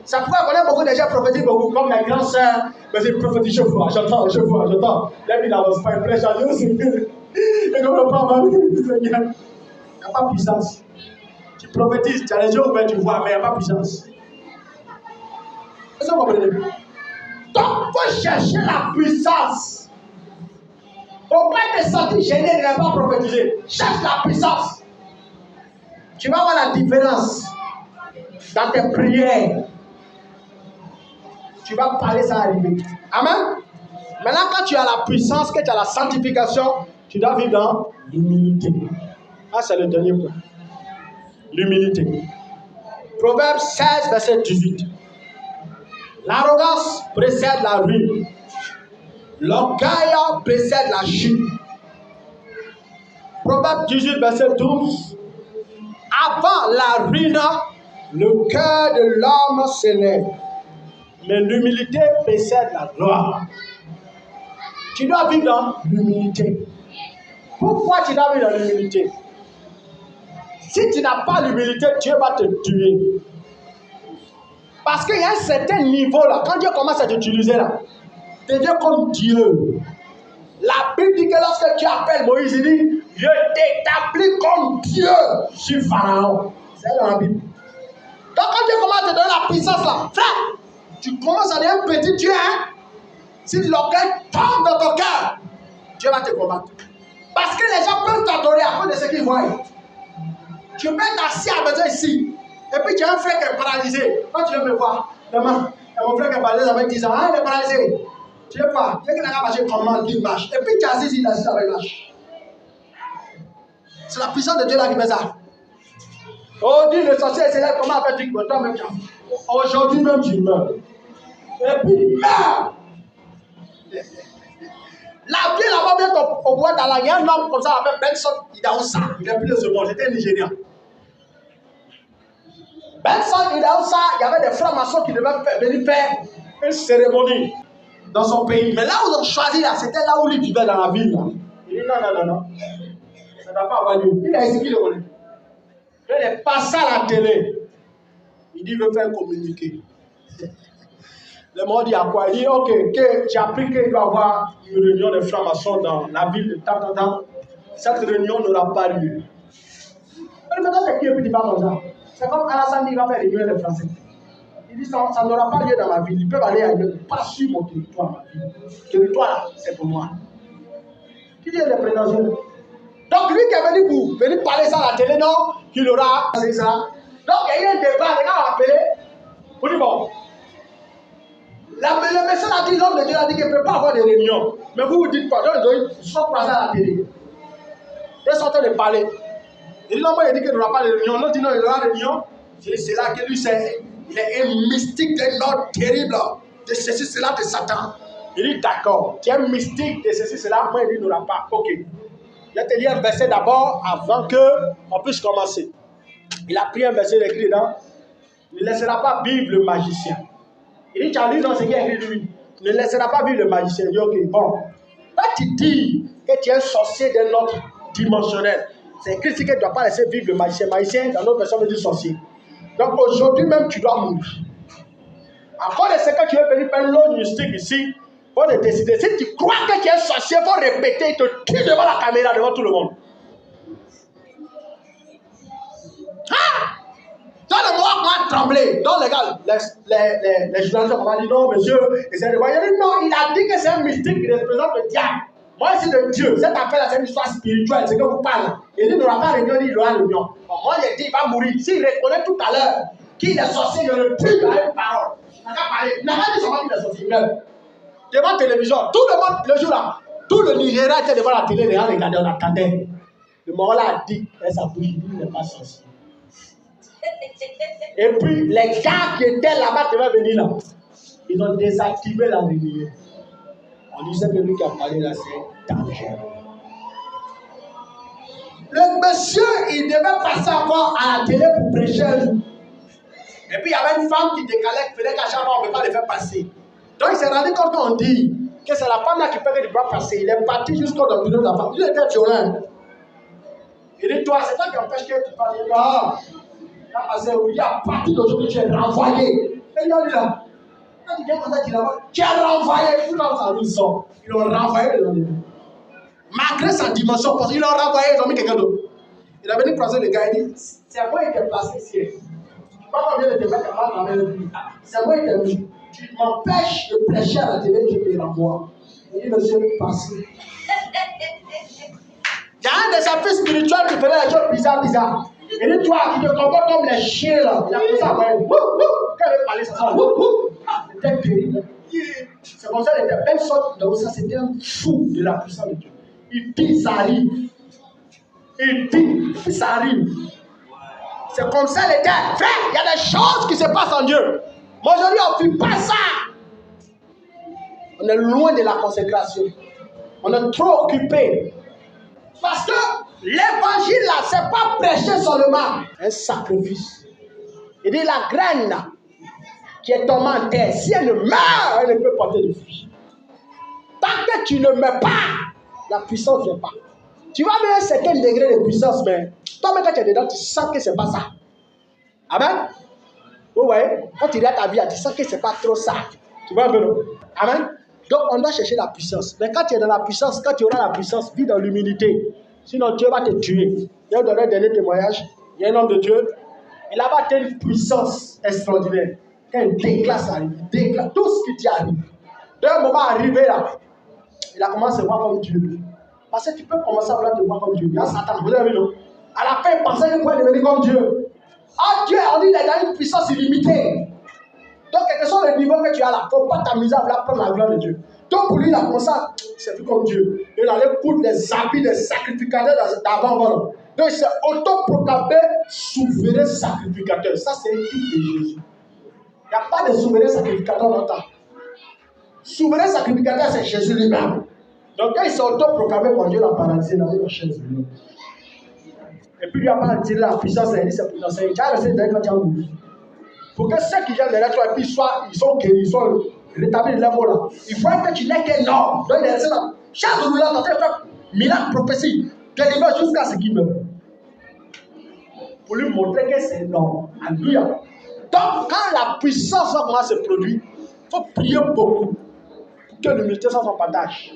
Ça pourrait connaître beaucoup de gens prophétisent beaucoup, comme mes grands sœurs. Mais c'est prophétique, je vois, j'entends. Let me know, c'est pas pressure. Et comme le prend, il n'y a pas de puissance. Tu prophétises, tu as les yeux ouverts, tu vois, mais il n'y a pas de puissance. Est-ce que vous comprenez? Donc, il faut chercher la puissance. Il ne faut pas te sentir gêné de ne pas prophétiser. Cherche la puissance. Tu vas voir la différence dans tes prières. Tu vas parler, ça arriver. Amen. Maintenant, quand tu as la puissance, que tu as la sanctification, tu dois vivre dans l'humilité. Ah, c'est le dernier point. L'humilité. Proverbe 16, verset 18. L'arrogance précède la ruine. L'orgueil précède la chute. Proverbe 18, verset 12. Avant la ruine, le cœur de l'homme s'élève. Mais l'humilité précède la gloire. Tu dois vivre dans l'humilité. Pourquoi tu dois vivre dans l'humilité? Si tu n'as pas l'humilité, Dieu va te tuer. Parce qu'il y a un certain niveau là, quand Dieu commence à t'utiliser là, tu deviens comme Dieu. La Bible dit que lorsque tu appelles Moïse, il dit, je t'établis comme Dieu sur Pharaon. C'est dans la Bible. Donc quand Dieu commence à te donner la puissance là, frère, tu commences à devenir un petit Dieu, hein? Si l'orgueil tombe dans ton cœur, Dieu va te combattre. Parce que les gens peuvent t'adorer à cause de ce qu'ils voient. Tu peux être assis à la maison ici, et puis tu as un frère qui est paralysé. Quand tu viens me voir, demain, mon frère qui est paralysé avec 10 ans, ah, il est paralysé. Tu sais quoi? Il y a quelqu'un qui a marché comment il marche. Et puis tu es assis, il est assis avec marche. C'est la puissance de Dieu là qui fait ça. Oh, dit le sorcier, c'est là comment faire du toi même. Aujourd'hui même, tu meurs. Et puis, meurs. La vie là-bas, vient au bois dans la guerre, un homme comme ça, avec Benson Idaoussa. Il est plus de ce monde, c'était un Nigérian. Benson Idaoussa, il y avait des francs-maçons qui devaient venir faire une cérémonie dans son pays. Mais là où ils ont choisi, là, c'était là où il vivait dans la ville. Là. Il dit non. Ça ne va pas avoir lieu. Il a expliqué le volet. Il est passé à la télé. Il dit, il veut faire un communiqué. Le monde dit à quoi? Il dit, ok, j'ai appris qu'il doit y avoir une réunion de francs-maçons dans la ville de tant. Cette réunion n'aura pas lieu. Mais maintenant, c'est qui est petit pas comme ça? C'est comme Alassane dit, il va faire réunion des Français. Il dit, ça n'aura pas lieu dans ma ville. Ils peuvent aller ailleurs, pas sur mon territoire, ma ville. Le territoire là, c'est pour moi. Qui dit les prétentions? Donc lui qui est venu pour venir parler ça à la télé, non, qu'il aura fait ça. Donc il y a eu un débat, les gars ont appelé. Pour dire bon. Le médecin a dit, l'homme de Dieu a dit qu'il ne peut pas avoir de réunion. Mais vous dites quoi? Donc ils sont passés à la télé. Ils sont en train de parler. Il dit non, moi il dit qu'il n'y aura pas de réunion. L'autre dit non, il y aura de réunion. C'est là que lui, il est un mystique d'un ordre terrible. De ceci, cela, de Satan. Il dit d'accord, tu es un mystique de ceci, cela. Moi il dit il n'y aura pas. Ok. Je vais te lire un verset d'abord avant qu'on puisse commencer. Il a pris un verset écrit dedans. Il ne laissera pas vivre le magicien. Il dit, tu as lu dans ce qui est écrit lui. Tu ne laissera pas vivre le magicien. Il dit, ok, bon. Là, tu dis que tu es un sorcier d'un autre dimensionnel. C'est écrit ici que tu ne dois pas laisser vivre le magicien. Magicien, dans notre version, veut dire sorcier. Donc aujourd'hui même, tu dois mourir. Encore de ce que tu veux venir faire l'autre mystique ici, il faut te décider. Si tu crois que tu es un sorcier, il faut répéter, il te tue devant la caméra, devant tout le monde. Ah! Dans le moment où on a tremblé, donc les gars, les journalistes ont dit non, monsieur, essayez de voir. Il a dit non, il a dit que c'est un mystique qui représente le diable. Moi, c'est de Dieu. Cette affaire-là, c'est une histoire spirituelle, c'est que vous parlez. Il dit, il n'aura pas réunion, il aura réunion. Moi, j'ai dit, il va mourir. S'il reconnaît tout à l'heure qu'il est sorcier, je le tue à une parole. Il n'a pas parlé. Il n'a pas dit seulement qu'il est sorcier. Il meurt. Devant la télévision, tout le monde, le jour-là, tout le Nigeria était devant la télé, les gens regardaient, on attendait. Le Morola a dit, sa bouche, il n'est pas sorcier. Et puis, les gars qui étaient là-bas devaient venir là. Ils ont désactivé la réunion. On disait que lui qui a parlé là, c'est dangereux. Le monsieur, il devait passer encore à la télé pour prêcher un jour. Et puis il y avait une femme qui décalait, qui faisait qu'à chaque fois on ne peut pas le faire passer. Donc il s'est rendu compte qu'on dit que c'est la femme là qui fait que il ne peut pas passer. Il est parti jusqu'au bureau de la femme. Il était violent. Il dit, toi, c'est toi qui empêche que tu parles. Il dit, ah, il y a parti d'aujourd'hui, tu es renvoyé. Et il a dit là, tu es renvoyé. Tout le monde s'en ils l'ont renvoyé de l'année. Malgré sa dimension, parce qu'ils l'ont renvoyé, ils ont mis quelqu'un d'autre. Il avait dit croiser le gars, il dit, c'est moi qui t'ai placé ici. Je ne sais pas combien de temps tu as lui. C'est moi qui t'ai mis. Tu m'empêches de prêcher à la télé, je te renvoie. Il dit, monsieur, passez. Il y a un des appuis spirituels qui faisait des choses bizarres. Il dit, toi qui te comportes comme les chiens là, il a fait ça, quand il parlait, ça sent. C'était terrible. C'est comme ça, il était belle sorte. Donc ça, c'était un fou de la puissance de Dieu. Il dit, ça arrive. Il dit, ça arrive. C'est comme ça, il était. Frère, il y a des choses qui se passent en Dieu. Mais aujourd'hui, on ne fait pas ça. On est loin de la consécration. On est trop occupé. Parce que l'évangile là, ce n'est pas prêcher seulement. Un sacrifice. Il dit la graine là, qui est tombée en terre, si elle ne meurt, elle ne peut porter de fruits. Tant que tu ne mets pas, la puissance ne vient pas. Tu vas mettre un certain degré de puissance, mais toi-même quand tu es dedans, tu sens que ce n'est pas ça. Amen. Vous voyez, quand tu regardes ta vie, tu sens que ce n'est pas trop ça. Tu vois un peu, non? Amen. Donc, on doit chercher la puissance. Mais quand tu es dans la puissance, quand tu auras la puissance, vis dans l'humilité. Sinon, Dieu va te tuer. Je vais donner un dernier témoignage. Il y a un homme de Dieu. Il avait une puissance extraordinaire. Quand il déclare, ça arrive. Il déclare tout ce qui t'y arrive. D'un moment arrivé là, il a commencé à voir comme Dieu. Parce que tu peux commencer à vouloir te voir comme Dieu. Il y a Satan, vous avez vu, non? À la fin, il pensait qu'il pouvait devenir comme Dieu. Ah, Dieu, on dit qu'il a une puissance illimitée. Donc, quel que soit le niveau que tu as là, il ne faut pas t'amuser à vouloir prendre la gloire de Dieu. Donc, pour lui, il a commencé à servir comme Dieu. Il allait foutre les habits des sacrificateurs d'avant-avant. Donc, il s'est autoproclamé souverain sacrificateur. Ça, c'est un titre de Jésus. Il n'y a pas de souverain sacrificateur dans le temps. Souverain sacrificateur, c'est Jésus lui-même. Donc, quand il s'est autoproclamé, quand Dieu l'a paralysé dans une chaise. Et puis, il n'a pas tiré la puissance, il a dit c'est pour l'enseigner. Tu as resté derrière quand tu as bougé. Pour que ceux qui viennent derrière toi, et puis ils sont guéris, ils sont rétablis de l'amour là. Il faut que tu n'es qu'un homme. Donc, il est resté là. Chaque jour, là, tu as fait miracle, prophétie. Tu es livré jusqu'à ce qu'il meure. Pour lui montrer que c'est un homme. Alléluia. Donc, quand la puissance va commencer à se produire, il faut prier beaucoup pour que l'humilité soit son partage.